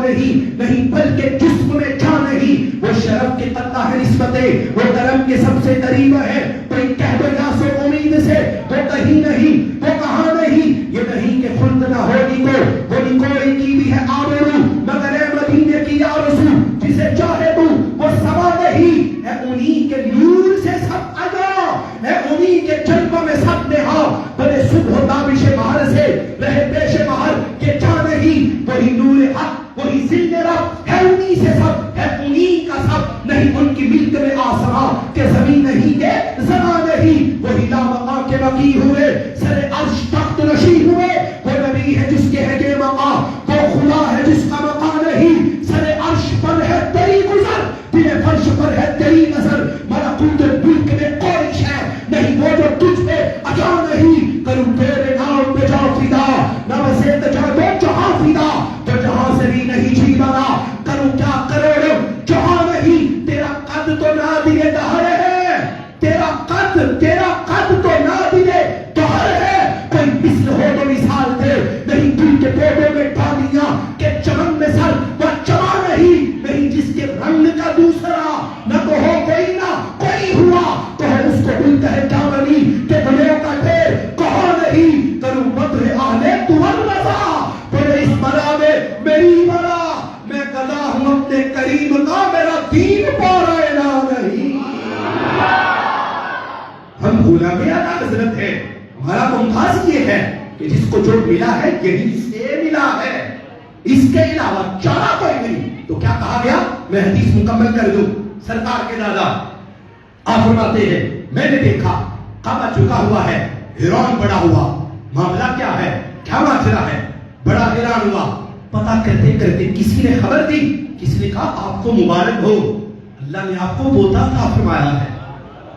نہیں بلکہ جسم میں جان نہیں. وہ شرف کے قطع ہے نسبتیں, وہ کرم کے سب سے قریب ہے, کوئی کہہ دو یا سے امید سے, وہ کہیں نہیں, وہ کہاں نہیں. یہ نہیں کہ خلد نہ ہوگی کو, وہ نکوڑی کی بھی ہے آبرو, مگر اے مدینے کی یا رسول جسے چاہے تو وہ سوا نہیں ہے. انہی کے نور سے سب اجا ہے, انہی کے جلوہ میں سب نہا, بلے صبح و تابش مہر سے رہے پیش مہر کے جا نہیں. وہی نور حق وہی ذل رب ہے, انہی سے سب ہے, انہی کا سب نہیں. ان کی ملک میں آسمان کے زمین نہیں کے زمان نہیں. وہی لامقام کے وقی ہوئے, سر عرش تخت نشی ہوئے, وہ نبی ہے جس کے ہے یہ مقام, وہ خدا ہے جس کا مقام نہیں. سر عرش پر ہے تیری گزر, دل فرش پر ہے تیری نظر, ملکوت ملک میں کوئی شے نہیں وہ جو تجھ پہ اجا نہیں. کروں تیرے نام پہ جا فدا, نہ بسے تجا دو جہاں فدا, تو جہاں سے بھی نہیں جیوا تیرا قد تو نادرے گہر ہے، کوئی مثل ہو تو مثال دے، نہیں دل کے پودوں میں ڈالیاں کہ چمن میں سر وہ چما نہیں جس کے رنگ کا دوسرا، نہ تو ہو کوئی نہ کوئی ہوا، کہو اس کو دل کہے کیا بنی کہ بنوں کا ڈھیر، کہو نہیں کروں مدح اہل تور رضا، بڑے اس بلا میں میری بلا، میں گدا ہوں اپنے کریم کا، میرا دین پارا نہ نہیں۔ ہم غلام اعلیٰ حضرت ہے، ہمارا ممتاز یہ ہے کہ جس کو جو ملا ہے یہی سے ملا ہے، اس کے علاوہ چارہ کوئی نہیں۔ تو کیا کہا گیا؟ میں حدیث مکمل کر دوں۔ سرکار کے دادا آپ فرماتے ہیں میں نے دیکھا کعبہ جھکا ہوا ہے، حیران پڑا ہوا، معاملہ کیا ہے، کیا ماجرا ہے، بڑا حیران ہوا۔ پتہ کرتے کرتے کسی نے خبر دی، کسی نے کہا آپ کو مبارک ہو، اللہ نے آپ کو بوتا تھا فرمایا ہے،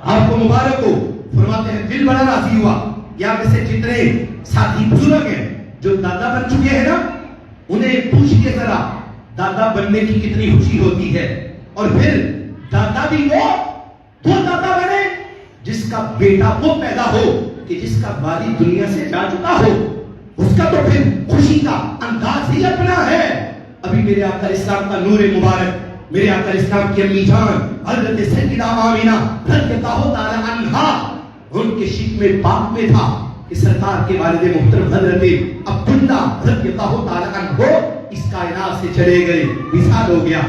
آپ کو مبارک ہو۔ فرماتے ہیں دل بڑا راضی ہوا۔ یا میں سے جتنے ساتھی بزرگ ہیں جو دادا بن چکے ہیں نا، انہیں پوچھئے ذرا دادا بننے کی کتنی خوشی ہوتی ہے، اور پھر دادا بھی وہ دادا بنے جس کا بیٹا وہ پیدا ہو کہ جس کا والد دنیا سے جا چکا ہو، اس کا تو پھر خوشی کا انداز ہی اپنا ہے۔ ابھی میرے آقا اسلام کا نور مبارک، میرے آقا اسلام کی امی جان حضرت سیدہ آمینہ رضی اللہ تعالی عنہا، ان کے شکم پاک میں تھا کہ سرکار کے والد محترم حضرت عبداللہ رضی اللہ تعالی عنہ اس کائنات سے چلے گئے، وصال ہو گیا۔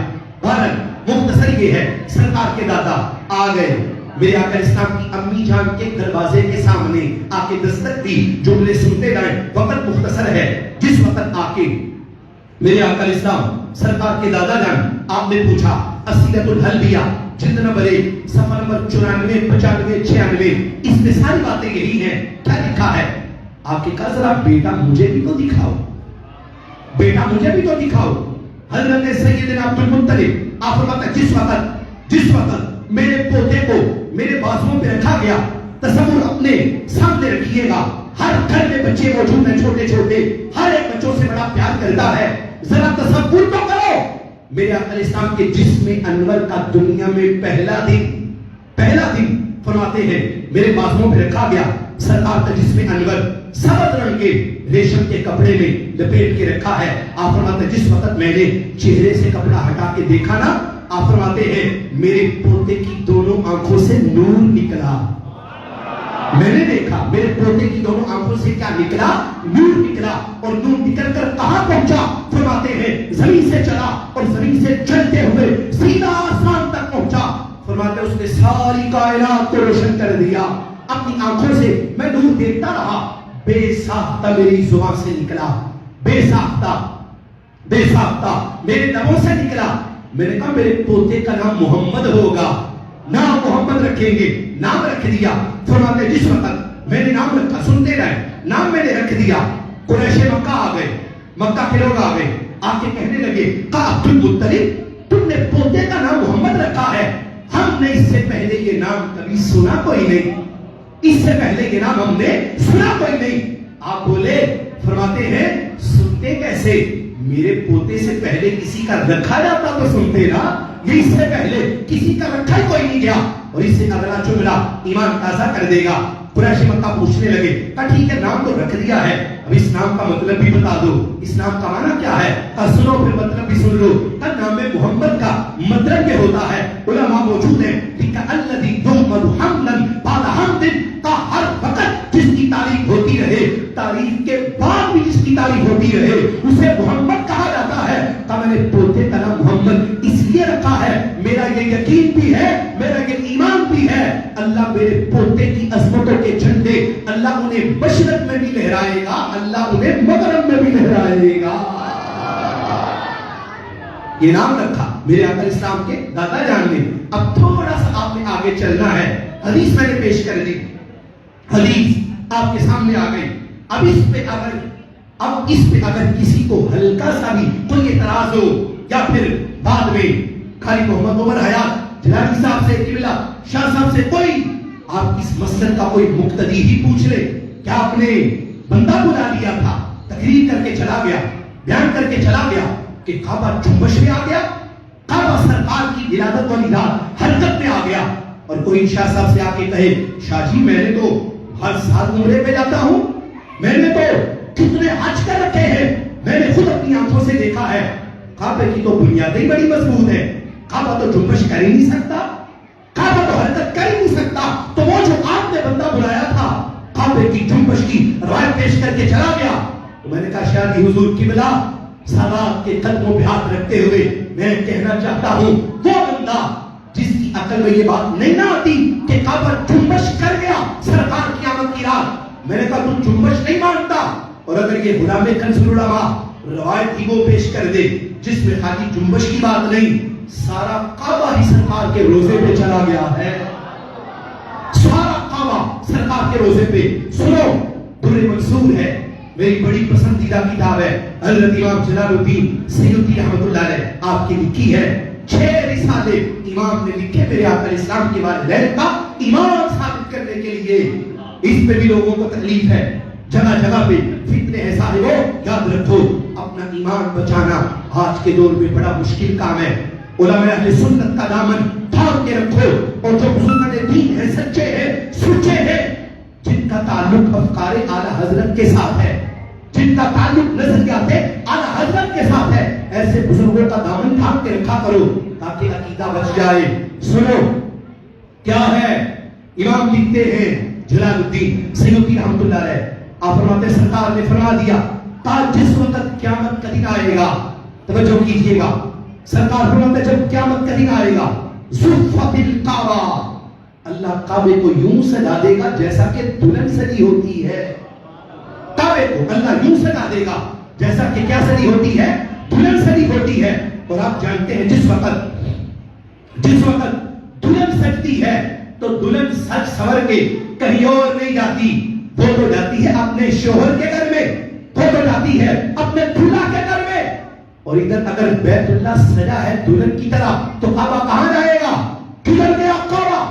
بہرحال مختصر یہ ہے، سرکار کے دادا آ گئے، میرے آقا اسلام کی امی جان کے دروازے کے سامنے آ کے دستک دی، جملے سنتے جائیں، وقت مختصر ہے۔ جس وقت آ کے میرے آقا اسلام سرکار کے دادا جان آپ نے پوچھا اسیلۃ الحلبیہ جلد نمبر 1 صفحہ نمبر 94 95 96 اس میں ساری باتیں یہی ہیں، کیا لکھا ہے؟ آپ کے کہا ذرا بیٹا مجھے بھی تو دکھاؤ، بیٹا مجھے بھی تو دکھاؤ۔ حضرت سیدنا عبد المطلب آپ فرماتے ہیں جس وقت میرے پوتے کو میرے بازوؤں پہ رکھا گیا، تصور اپنے سامنے رکھیے گا، ہر گھر میں بچے موجود ہیں چھوٹے چھوٹے، ہر ایک بچوں سے بڑا پیار کرتا ہے، ذرا تصور تو کرو میرے آقا اسلام کے جسم انور کا دنیا میں پہلا دن فرماتے ہیں میرے بازوؤں پہ رکھا گیا، سرکار کا جسم انور سبز رنگ کے ریشم کے کپڑے میں لپیٹ کے رکھا ہے۔ آپ فرماتے ہیں جس وقت میں نے چہرے سے کپڑا ہٹا کے دیکھا نا، آپ فرماتے ہیں میرے پوتے کی دونوں آنکھوں سے نور نکلا، میں نے دیکھا میرے پوتے کی دونوں آنکھوں سے کیا نکلا؟ نور نکلا، اور نور نکل کر کہاں پہنچا؟ فرماتے ہیں زمین سے چلا اور زمین سے چلتے ہوئے سیدھا آسمان تک پہنچا۔ فرماتے ہیں اس نے ساری کائنات کو روشن کر دیا، اپنی آنکھوں سے میں نور دیکھتا رہا، بے ساختہ میری زبان سے نکلا، بے ساختہ میرے لبوں سے نکلا۔ میں نے کہا میرے پوتے کا نام محمد ہوگا، نام محمد رکھیں گے، نام رکھ دیا۔ فرماتے جس وقت میں نے نام رکھا، سنتے رہے، نام میں نے رکھ دیا، قریش مکہ آ گئے، مکہ کے لوگ آ گئے، آ کے کہنے لگے کہا عبد المطلب تم نے پوتے کا نام محمد رکھا ہے، ہم نے اس سے پہلے یہ نام کبھی سنا کوئی نہیں، اس سے پہلے یہ نام ہم نے سنا کوئی نہیں۔ آپ بولے، فرماتے ہیں سنتے کیسے؟ میرے پوتے سے پہلے کسی کا رکھا جاتا تو سنتے نا، یہ اس سے پہلے کسی کا رکھا ہی کوئی نہیں گیا، اور اس سے اگلا جملہ ایمان تازہ کر دے گا۔ قریش مکہ پوچھنے لگے، کہا ٹھیک ہے نام تو رکھ دیا ہے، اب اس نام کا مطلب بھی بتا دو، اس نام کا معنی کیا ہے؟ کہا سنو پھر مطلب بھی سن لو۔ کہا نام محمد کا مطلب یہ ہوتا ہے، علماء موجود ہیں، لکھا الذی یحمد حمدا بعد حمد، کا ہر وقت جس کی تعریف ہوتی رہے، تعریف کے بعد بھی جس کی تعریف ہوتی رہے، اسے محمد کہا جاتا ہے۔ کہا میں نے پوتے کا نام محمد اس لیے رکھا ہے، میرا یہ یقین بھی ہے، میرا یہ ایمان بھی ہے، اللہ میرے پوتے کی عظمتوں کے جھنڈے اللہ انہیں مشرق میں بھی لہرائے گا، اللہ انہیں مغرب میں بھی لہرائے گا۔ یہ نام رکھا میرے آقا اسلام کے دادا جان نے۔ اب تھوڑا سا آپ نے آگے چلنا ہے، حدیث میں نے پیش کر دی، حدیث آپ کے سامنے آ گئی۔ اب اس پہ اگر کسی کو ہلکا سا بھی کوئی اعتراض ہو، یا پھر بعد میں قاری محمد عمر حیات جلالی صاحب سے، قبلہ شاہ صاحب سے کوئی آپ اس مسئلے کا کوئی مقتدی ہی پوچھ لے، کیا آپ نے بندہ بلا لیا تھا، تقریر کر کے چلا گیا، بیان کر کے چلا گیا کہ کعبہ جنبش میں آ گیا، کعبہ سرکار کی ولادت والی رات حرکت میں آ گیا، اور کوئی شاہ صاحب سے آ کے کہے شاہ جی میں نے تو ہر سال عمرے پہ جاتا ہوں، میں نے تو کتنے حج کر رکھے ہیں، میں نے خود اپنی آنکھوں سے دیکھا ہے کعبے کی تو بنیادیں بڑی مضبوط ہے، کعبہ تو جنبش کر ہی نہیں سکتا، کعبہ تو حرکت کر ہی نہیں سکتا، تو وہ جو آپ نے بندہ بلایا تھا کعبے کی جنبش کی روایت پیش کر کے چلا گیا، تو میں نے کہا شاہ جی حضور قبلہ سادات کے قدموں پہ ہاتھ رکھتے ہوئے میں کہنا چاہتا ہوں وہ بندہ جس کی عقل میں یہ بات نہیں نہ آتی کہ کعبہ جنبش کر گیا سرکار کی آمد کی رات، میں نے کہا تم جنبش نہیں مانتا، اور اگر یہ غلام کنز العلماء روایت ہی وہ پیش کر دے جس میں خالی جنبش کی بات نہیں، سارا کعبہ ہی سرکار کے روزے پہ چلا گیا ہے، سارا کعبہ سرکار کے روزے پہ۔ سنو در منصور ہے میری بڑی پسندیدہ کتاب ہے، حضرت امام جلال الدین سیوطی رحمۃ اللہ علیہ آپ کی لکھی ہے، 6 رسالے امام نے لکھے میرے آقا اسلام کے والدین کا ایمان ثابت کرنے کے لیے، اس پہ بھی لوگوں کو تکلیف ہے، جگہ جگہ پہ فتنے ہیں صاحبو، یاد رکھو اپنا ایمان بچانا آج کے دور میں بڑا مشکل کام ہے، علماء اہل سنت کا دامن تھام کے رکھو، اور جو بزرگان دین ہیں سچے ہیں سچے ہیں، جن کا تعلق افکار اعلیٰ حضرت کے ساتھ ہے، جن کا تعلق نظریات اعلیٰ حضرت کے ساتھ ہے، ایسے بزرگوں کا دامن تھام کے رکھا کرو تاکہ عقیدہ بچ جائے۔ سنو کیا ہے، امام لکھتے ہیں جلال الدین سیوطی رحمۃ اللہ علیہ، آپ فرماتے ہیں سرکار نے فرما دیا تا جس وقت قیامت کا دن آئے گا، توجہ کیجئے گا، سرکار فرماتے ہیں جب قیامت کا دن آئے گا زفت الکعبہ، اللہ کعبے کو یوں سجا دے گا جیسا کہ دلہن سجی ہوتی ہے، کعبے کو اللہ یوں سجا دے گا جیسا کہ کیا سجی ہوتی ہے، دلہن سجی ہوتی ہے، اور آپ جانتے ہیں جس وقت دلہن سجتی ہے تو دلہن سج سور کے کہیں اور نہیں جاتی، وہ تو جاتی ہے اپنے شوہر کے گھر میں، وہ تو جاتی ہے اپنے دلہا کے گھر میں، اور ادھر اگر بیت اللہ سجا ہے دلہن کی طرح تو کعبہ کہاں جائے گا، کدھر گیا کعبہ۔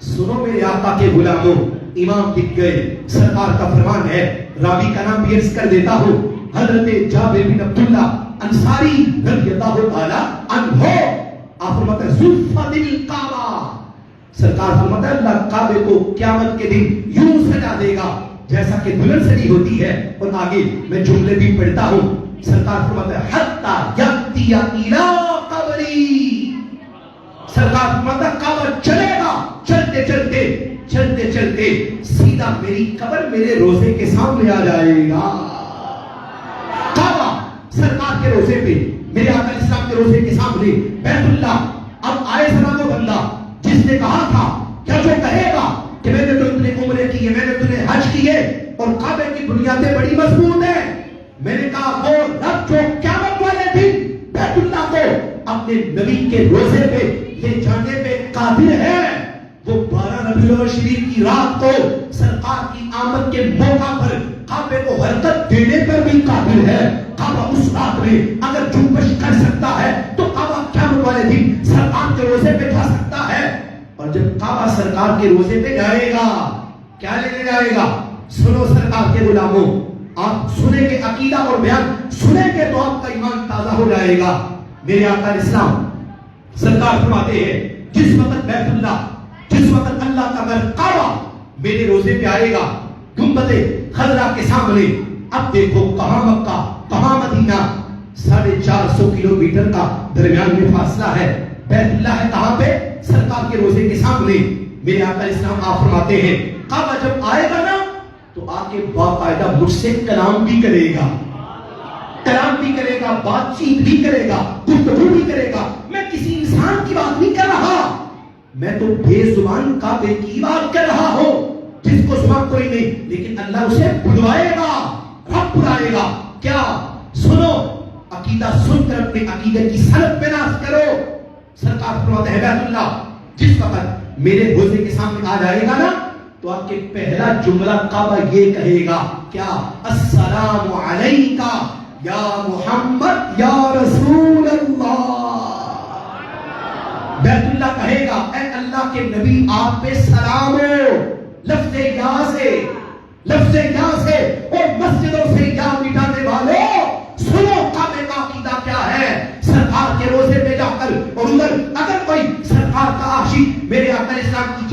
سنو میرے آقا کے غلاموں، امام لکھ گئے، سرکار کا فرمان ہے، راوی کا نام بھی عرض کر دیتا ہوں، حضرت جابر بن عبداللہ انصاری رضی اللہ تعالی عنہ، آپ فرماتے ہیں زلفت الکعبہ، سرکار فرماتا ہے اللہ کعبے کو قیامت کے دن یوں سجا دے گا جیسا کہ دلہن سجی ہوتی ہے، اور آگے میں جملے بھی پڑھتا ہوں، سرکار فرماتا ہے حتی یأتی الی قبری، سرکار فرماتا ہے کعبہ چلے گا، چلتے چلتے سیدھا میری قبر میرے روزے کے سامنے آ جائے گا، کعبہ سرکار کے روزے پہ، میرے آقا اسلام کے روزے کے سامنے، بیت اللہ، اب آئے سلام و بندہ جس نے کہا تھا کیا جو کہے گا کہ میں نے تو اتنے عمرے کیے، میں نے تمہیں حج کیے اور کعبے کی بنیادیں بڑی مضبوط ہیں، میں نے کہا وہ رب جو قیامت والے دن بیت اللہ کو اپنے نبی کے روزے پہ لے جانے پہ قادر ہے، وہ 12 ربیع الاول شریف کی رات کو سرکار کی آمد کے موقع پر کعبے کو حرکت دینے پر بھی قادر ہے، کعبہ اس رات میں اگر جنبش کر سکتا ہے تو کعبہ قیامت والے دن سرکار کے روزے پہ جا سکتا ہے، اور جب کعبہ سرکار کے روزے پہ جائے گا کیا لینے جائے گا، سنو سرکار کے غلاموں، آپ سنیں گے عقیدہ اور بیان سنیں گے تو آپ کا ایمان تازہ ہو جائے گا، میرے آقا اسلام سرکار فرماتے ہیں جس وقت بیت اللہ، جس وقت اللہ کا گھر کعبہ میرے روزے پہ آئے گا گنبد خضرا کے سامنے، اب دیکھو کہاں مکہ کہاں مدینہ، 450 کلومیٹر کا درمیان میں فاصلہ ہے، بیت اللہ ہے کہاں پہ، سرکار کے روزے کے سامنے، میرے آقا اسلام آپ فرماتے ہیں کعبہ جب آئے گا نا تو آ کے باقاعدہ مجھ سے کلام بھی کرے گا، کلام بھی کرے گا، بات چیت بھی کرے گا، گفتگو بھی کرے گا، میں کسی انسان کی بات نہیں کر رہا، میں تو بے زبان کعبے کی بات کر رہا ہوں جس کو زبان کوئی نہیں، لیکن اللہ اسے بلوائے گا، رب بلائے گا، کیا سنو عقیدہ سن کر اپنے عقیدے کی سند پہ ناز کرو، سرکار فرماتے ہیں بیت اللہ جس وقت میرے روزے کے سامنے آ جائے گا نا تو آپ کے پہلا جملہ کعبہ یہ کہے گا کیا، السلام علیکہ یا محمد یا رسول اللہ، بیت اللہ کہے گا اے اللہ کے نبی آپ پہ سلام ہو، لفظ یا سے اور مسجدوں سے یا مٹانے والوں سنو کعبے کا عقیدہ کیا ہے، سرکار کے روزے پہ جا کر، اور ادھر اگر کوئی سرکار کا عاشق میرے آقا اسلام کی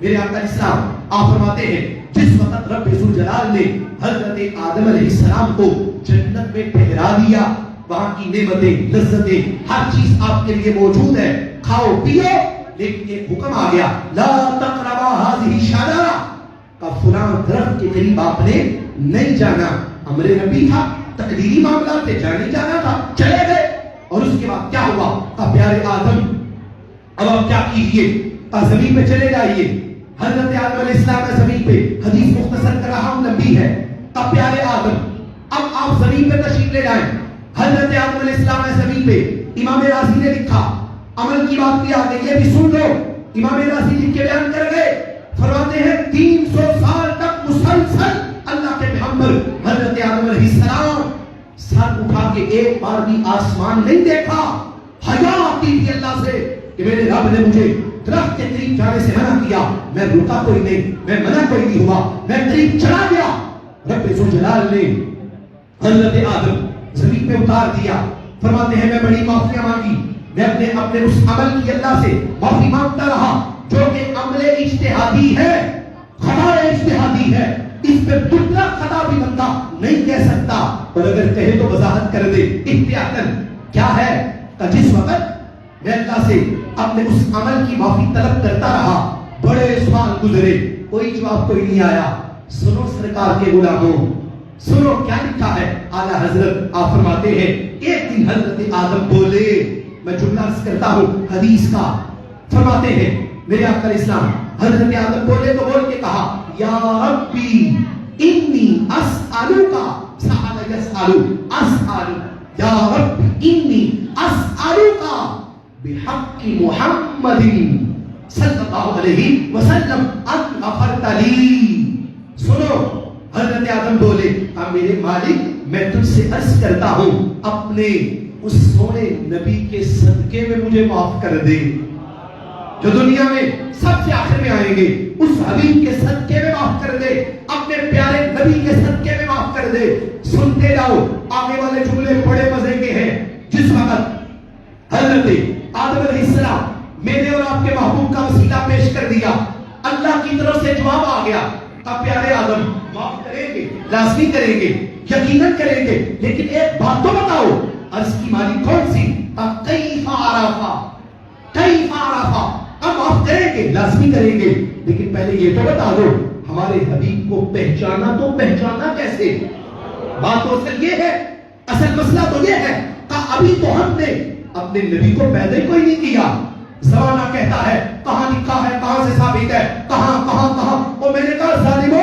میرے آقا اسلام آپ فرماتے ہیں جس وقت رب ذو جلال نے حضرت آدم علیہ السلام کو جنت میں ٹھہرا دیا، وہاں کی نعمتیں، لذتیں، ہر چیز آپ کے لیے موجود ہے، کھاؤ پیو، لیکن ایک حکم آ گیا لا تقربا هذه الشجرہ، کا فلاں درخت کے قریب آپ نے نہیں جانا۔ امر نبی تھا، تقدیری معاملہ تھے، جانے جانا تھا، چلے گئے۔ اور اس کے بعد کیا ہوا؟ کا پیارے آدم اب آپ کیا کیجئے، زمین پہ چلے جائیے۔ حضرت آدم علیہ السلام ہے زمین پہ، حدیث مختصر کر رہا ہوں، لمبی ہے۔ اب پیارے آدم اب آپ زمین پہ تشریف لے جائیں۔ حضرت آدم علیہ السلام ہے زمین پہ، امام راضی نے لکھا، عمل کی بات کی آگے، یہ بھی سن لو، امام راضی لکھ کے بیان کر گئے، فرماتے ہیں 300 سال تک مسلسل اللہ کے پیغمبر حضرت آدم علیہ السلام سر اٹھا کے ایک بار بھی آسمان نہیں دیکھا۔ حیا آتی تھی اللہ سے کہ میرے رب نے مجھے درخت کے قریب جانے سے منع کیا، میں رکا کوئی نہیں، میں منع کوئی نہیں ہوا، میں قریب چلا گیا۔ رب ذو جلال نے حضرت آدم زمین پہ اتار دیا، فرماتے ہیں میں بڑی معافیاں مانگی، میں اپنے اس عمل کی اللہ سے معافی مانگتا رہا جو کہ عمل اجتہادی ہے، خطا اجتہادی ہے، اس پہ دوسرا خطا بھی بندہ نہیں کہہ سکتا، اور اگر کہے تو وضاحت کر دے احتیاطاً کیا ہے کہ جس وقت میں اللہ سے اپنے اس عمل کی معافی طلب کرتا رہا، بڑے سال گزرے، کوئی جواب کوئی نہیں آیا۔ سنو سرکار کے غلاموں، سنو کیا لکھا ہے، اعلیٰ حضرت آپ فرماتے ہیں ایک دن حضرت آدم بولے، میں جملہ عرض کرتا ہوں حدیث کا، فرماتے ہیں میرے آقا اسلام حضرت آدم بولے تو بول کے کہا یا ربی انی اسألوکا، سأل یسألو، اسألو، یا رب انی اسألوکا بحق محمد صلی اللہ علیہ وسلم ان غفرت لی۔ سنو حضرت آدم بولے میرے مالک میں تجھ سے عرض کرتا ہوں اپنے اس سونے نبی کے صدقے میں مجھے معاف کر دے، جو دنیا میں سب سے آخر میں آئیں گے، اس حبیب کے صدقے میں معاف کر دے، اپنے پیارے نبی کے صدقے میں معاف کر دے۔ سنتے جاؤ، آگے والے جملے بڑے مزے کے ہیں۔ جس وقت حضرت آدم علیہ السلام میرے اور آپ کے محبوب کا وسیلہ پیش کر دیا، اللہ کی طرف سے جواب آ گیا، اب پیارے آدم معاف کریں گے، لازمی کریں گے، یقیناً کریں گے، لیکن ایک بات تو بتاؤ، عرض کی مانی کون سی؟ کیف عرفا، کیف عرفا، اب معاف کریں گے، لازمی کریں گے، لیکن پہلے یہ تو بتا دو ہمارے حبیب کو پہچانا تو پہچانا کیسے؟ بات تو اصل یہ ہے، اصل مسئلہ تو یہ ہے کہ ابھی تو ہم نے اپنے نبی کو پیدا ہی کوئی نہیں کیا۔ زمانہ کہتا ہے کہاں لکھا ہے، کہاں سے ثابت ہے، کہاں کہاں کہاں، اور میں نے کہا ظالمو،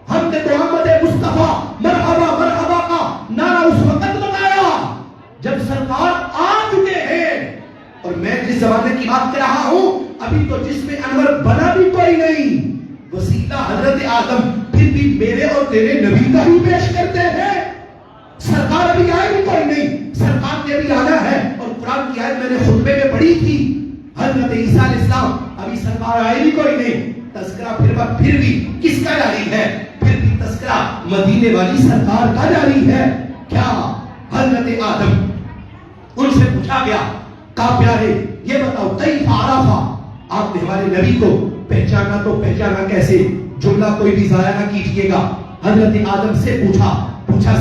ہم نے تو محمد مصطفیٰ مرحبا مرحبا کا نعرہ اس وقت لگایا جب سرکار آ چکے ہیں، اور میں جس زمانے کی بات کر رہا ہوں ابھی تو جس میں انور بنا بھی کوئی نہیں، وسیلہ حضرت آدم، پھر بھی میرے اور تیرے نبی کا ہی پیش کرتے ہیں۔ سرکار ابھی آئے بھی کوئی نہیں، سرکار نے ابھی آنا ہے، اور قرآن کی آیت میں نے خطبے میں پڑھی تھی، حضرت عیسیٰ علیہ السلام ابھی سرکار آئے بھی کوئی نہیں، تذکرہ پھر بھی کس کا جاری ہے؟ پھر بھی تذکرہ مدینے والی سرکار کا جاری ہے۔ کیا حضرت آدم ان سے پوچھا گیا کہا پیارے یہ بتاؤ کیف عرفا، آپ نے ہمارے نبی کو پہچانا تو پہچانا کیسے؟ جملہ کوئی بھی ضائع نہ کیجیے گا۔ حضرت آدم سے پوچھا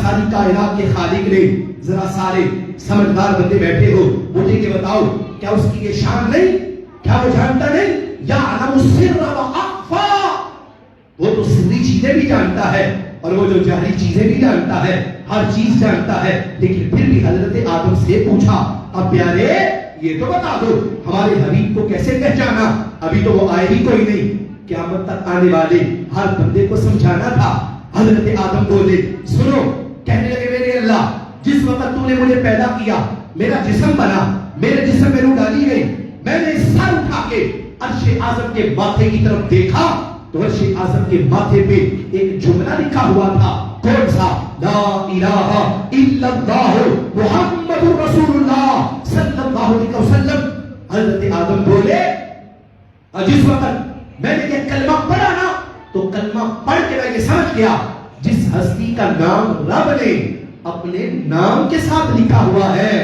ساری کائنات کے خالق نے، ذرا سارے سمجھدار بندے بیٹھے ہو، مجھے یہ بتاؤ کیا اس کی یہ شان نہیں؟ کیا وہ جانتا نہیں؟ یعلم السر و اخفا، وہ تو سری چیزیں بھی جانتا ہے اور وہ جو جہری چیزیں بھی جانتا ہے، ہر چیز جانتا ہے، لیکن پھر بھی حضرت آدم سے پوچھا اب پیارے یہ تو بتا دو ہمارے حبیب کو کیسے پہچانا؟ ابھی تو وہ آئے بھی کوئی نہیں، قیامت تک آنے والے ہر بندے کو سمجھانا تھا۔ حضرت آدم بولے سنو، کہنے لگے میرے اللہ جس وقت تو نے مجھے پیدا کیا، میرا جسم بنا، میرے جسم میں روح ڈالی گئی، میں نے سر اٹھا کے عرش اعظم کے ماتھے کی طرف دیکھا تو عرش اعظم کے ماتھے پہ ایک جملہ لکھا ہوا تھا، کون سا؟ لا الہ الا اللہ محمد رسول اللہ صلی اللہ علیہ وسلم۔ حضرت آدم بولے جس وقت میں نے یہ کلمہ پڑھا نا تو کلمہ پڑھ کے میں یہ سمجھ گیا جس ہستی کا نام رب نے اپنے نام کے ساتھ لکھا ہوا ہے،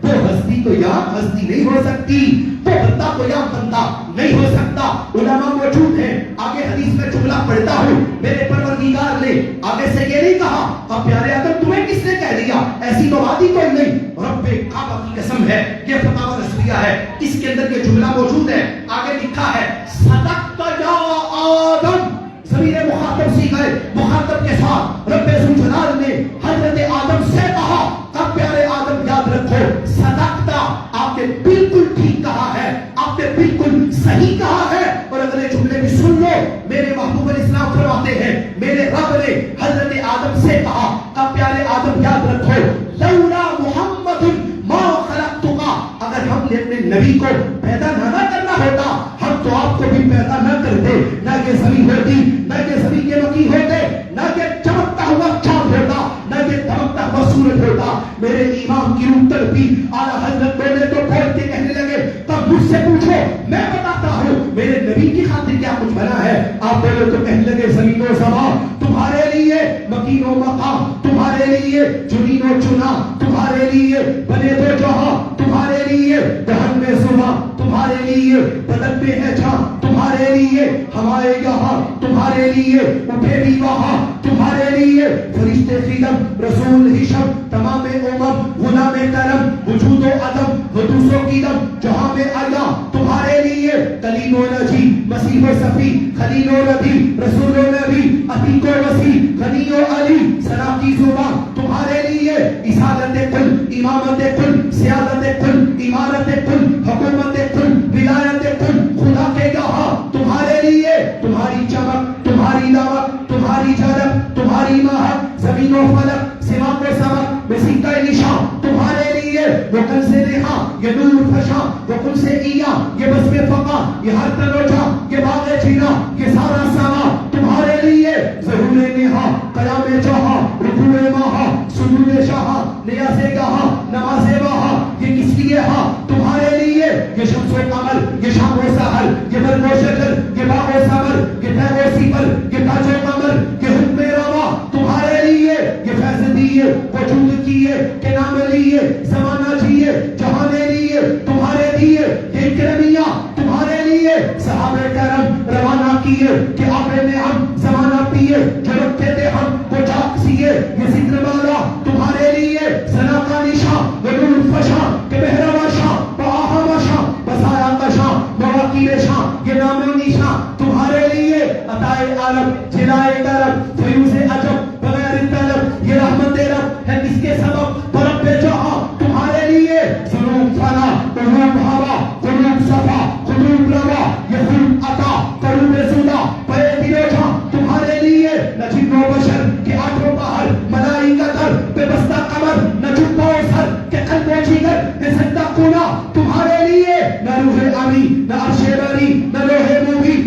وہ ہستی تو یا ہستی نہیں ہو سکتی، وہ بندہ تو یا بندہ نہیں ہو سکتا۔ علماء موجود ہیں، آگے حدیث میں جملہ پڑھتا ہوں، میرے پروردگار نے آگے سے یہ نہیں کہا اب پیارے آدم تمہیں کس نے کہہ دیا، ایسی تو بات ہی کوئی نہیں، رب کعبہ کی قسم ہے، یہ فتاوی رسویہ ہے، اس کے اندر یہ جملہ موجود ہے، آگے لکھا ہے صدقت یا آدم، ضمیر مخاطب سی گئے، مخاطب کے ساتھ رب ذوالجلال نے حضرت آدم سے کہا، اب پیارے آدم یاد رکھو صدقتا، آپ نے بالکل ٹھیک کہا ہے، آپ نے بالکل صحیح کہا ہے۔ اور اگلے جملے بھی سن لو، میرے محبوب علیہ السلام فرماتے ہیں میرے رب نے حضرت آدم سے کہا، اب پیارے آدم یاد رکھو لولا محمد ما خلقتک، اگر ہم نے اپنے نبی کو پیدا نہ کرنا ہوتا ہم تو آپ کو بھی پیدا نہ کرتے، نہ یہ زمین ہوتی، نہ یہ زمین کے وکیل ہوتے، نہ یہ چمکتا ہوا چاند ہوتا، نہ یہ دمکتا ہوا سورج ہوتا۔ میرے امام کی روح تڑپی، اعلیٰ حضرت بولے تو بول کے کہنے لگے تب مجھ سے پوچھو میں بتاتا ہوں میرے نبی کی خاطر کیا کچھ بنا ہے۔ آپ بولے تو کہنے لگے زمین و زمان تمہارے لیے، مکین و مقام تمہارے لیے، جنین و چنا تمہارے لیے، بنے تو جہاں تمہارے لیے، دہن میں زباں تمہارے لیے، بدن میں ہے جہاں تمہارے لیے، ہمارے یہاں تمہارے لیے، اٹھے بھی وہاں تمہارے لیے، فرشتے خدم رسول ہشم تمام امم غلام کرم وجود و عدم حدوث و قدم جہاں میں آیا تمہارے لیے، کلیم و نجی مسیح و صفی خلیل و نبی رسول و نبی عتیق و وسیع غنی و علی ثنا کی زبان تمہارے لیے، اسالت کل امامت کل سیادت کل امارت کل حکومت کل ولایت کل خدا کے یہاں تمہارے لیے، تمہاری چمک تمہاری نمک تمہاری جھلک تمہاری مہک زمین و فلک سماء و سمک مسیح کا نشان تمہارے لیے، وہ کل سے رہا یہ نور فشاں، وہ کل سے ایا یہ بسم فقا یہ ہر تنوجہ یہ باغ چینا یہ سارا سما تمہارے لیے، ظہور نہا قیام جہاں رکوع مہا سجود شاہا نیاز گاہا نماز وہاں یہ کس لیے ہاں تمہارے لیے، یہ شمس و قمر یہ شام و سحر یہ برق و شجر یہ باغ و ثمر یہ تہ و سیفر یہ تاج و قمر یہ حکم روا تمہارے لیے، یہ فیض دیے وجود کیے کہ نام لیے زمانہ جیے جہاں نے لیے تمہارے لیے، یہ اکرمیہ تمہارے لیے، صحابہ کرم روانہ کیے کہ آپ نے ہم زمانہ پیے جو رکھتے تھے ہم وہ چاک سیے، یہ ذکر والا تمہارے لیے، ثنا کا نشان وہ نور فشاں کہ بہروا شاں بآہم شاں بسایا کا شاں مواقع شاں یہ نام و نشان تمہارے لیے، عطائے عالم جلائے کرم فیوز عجب بغیر طلب یہ رحمت رب ہے کس کے سبب پرب جہاں تمہارے لیے، ظلم فنا قلوب ہوا قلوب صفا قلوب روا یہ خلوب عطا قلوب زدہ پرے دل و جہاں تمہارے لیے، نہ جن و بشر کہ آٹھوں بہر ملائکتر بے بستہ قمر نہ جھکا و سر کہ قلب و جگر کہ سجدہ کونا تمہارے لیے، نہ روح امی نہ عرش بری نہ لوح موبی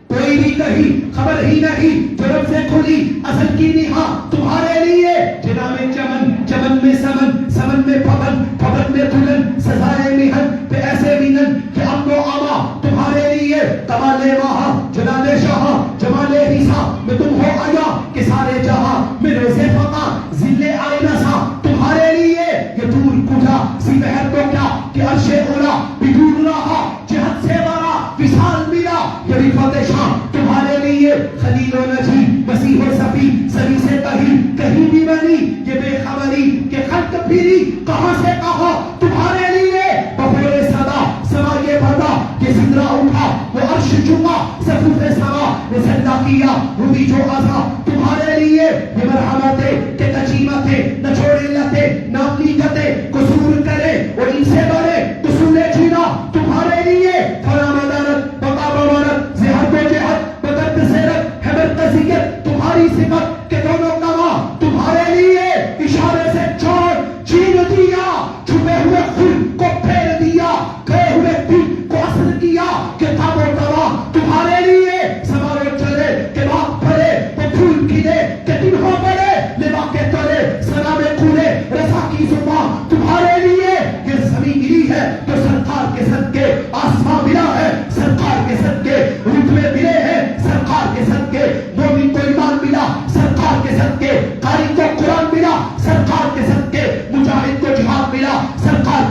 کوئی بھی کہیں خبر ہی نہیں جو رب سے کھلی اصل کی نہا تمہارے لیے، جناب چمن چمن میں سمن سمن میں پھبن پھبن میں دلہن سزائے محن پہ ایسے مینن کہ امن و اما تمہارے لیے، کمال مہا جلال شاہ جمال حسا میں تم ہو آیا کہ سارے جہاں میں روز فقا ذل آئینہ سا تمہارے لیے، یہ دور کجا سی بہر تو کیا کہ عرش اولا بدور رہا جہت سے بڑا وصال ملا یہ رفت شاہ تمہارے لیے، خلیل و نجی مسیح و صفی سبھی سے کہیں بھی بنی یہ بے خبری کہ خلق پھری کہاں سے کہاں تمہارے لیے، بفور صدا سما یہ بھدا یہ سدرا اٹھا وہ عرش جھکا صفوف سما وہ سجدہ کیا روبی جو عزا تمہارے لیے، یہ مرحمتیں کہ تجیمتیں نہ چھوڑے لتے نہ اپنی گتے قصور کرے اور ان سے بڑے قصور جینا تمہارے لیے، فلا مدارت بقا بمارت زہد و جہد بدرد سیرت ہے مرتزیت تمہاری صفت کہ دونوں کما تمہارے لیے، اشارے سے چھوڑ چھین دیا چھپے ہوئے خون کو پھیر دیا گئے ہوئے دل کو اثر کیا کہ تھا وہ توا تمہارے لیے، سوارے چلے کہ باغ پھلے وہ پھول کھلے کہ دن ہو بڑے لبا کے تلے سنا میں کھولے رضا کی زبان تمہارے لیے، یہ زمین ملی ہے تو سرکار کے صدقے آسمان ملا ہے، سرکار کے صدقے رتبے ملے ہیں، سرکار کے صدقے مومن کو ایمان ملا، سرکار کے صدقے قاری کو قرآن ملا، سرکار کے صدقے مجاہد کو جہاد ملا، سرکار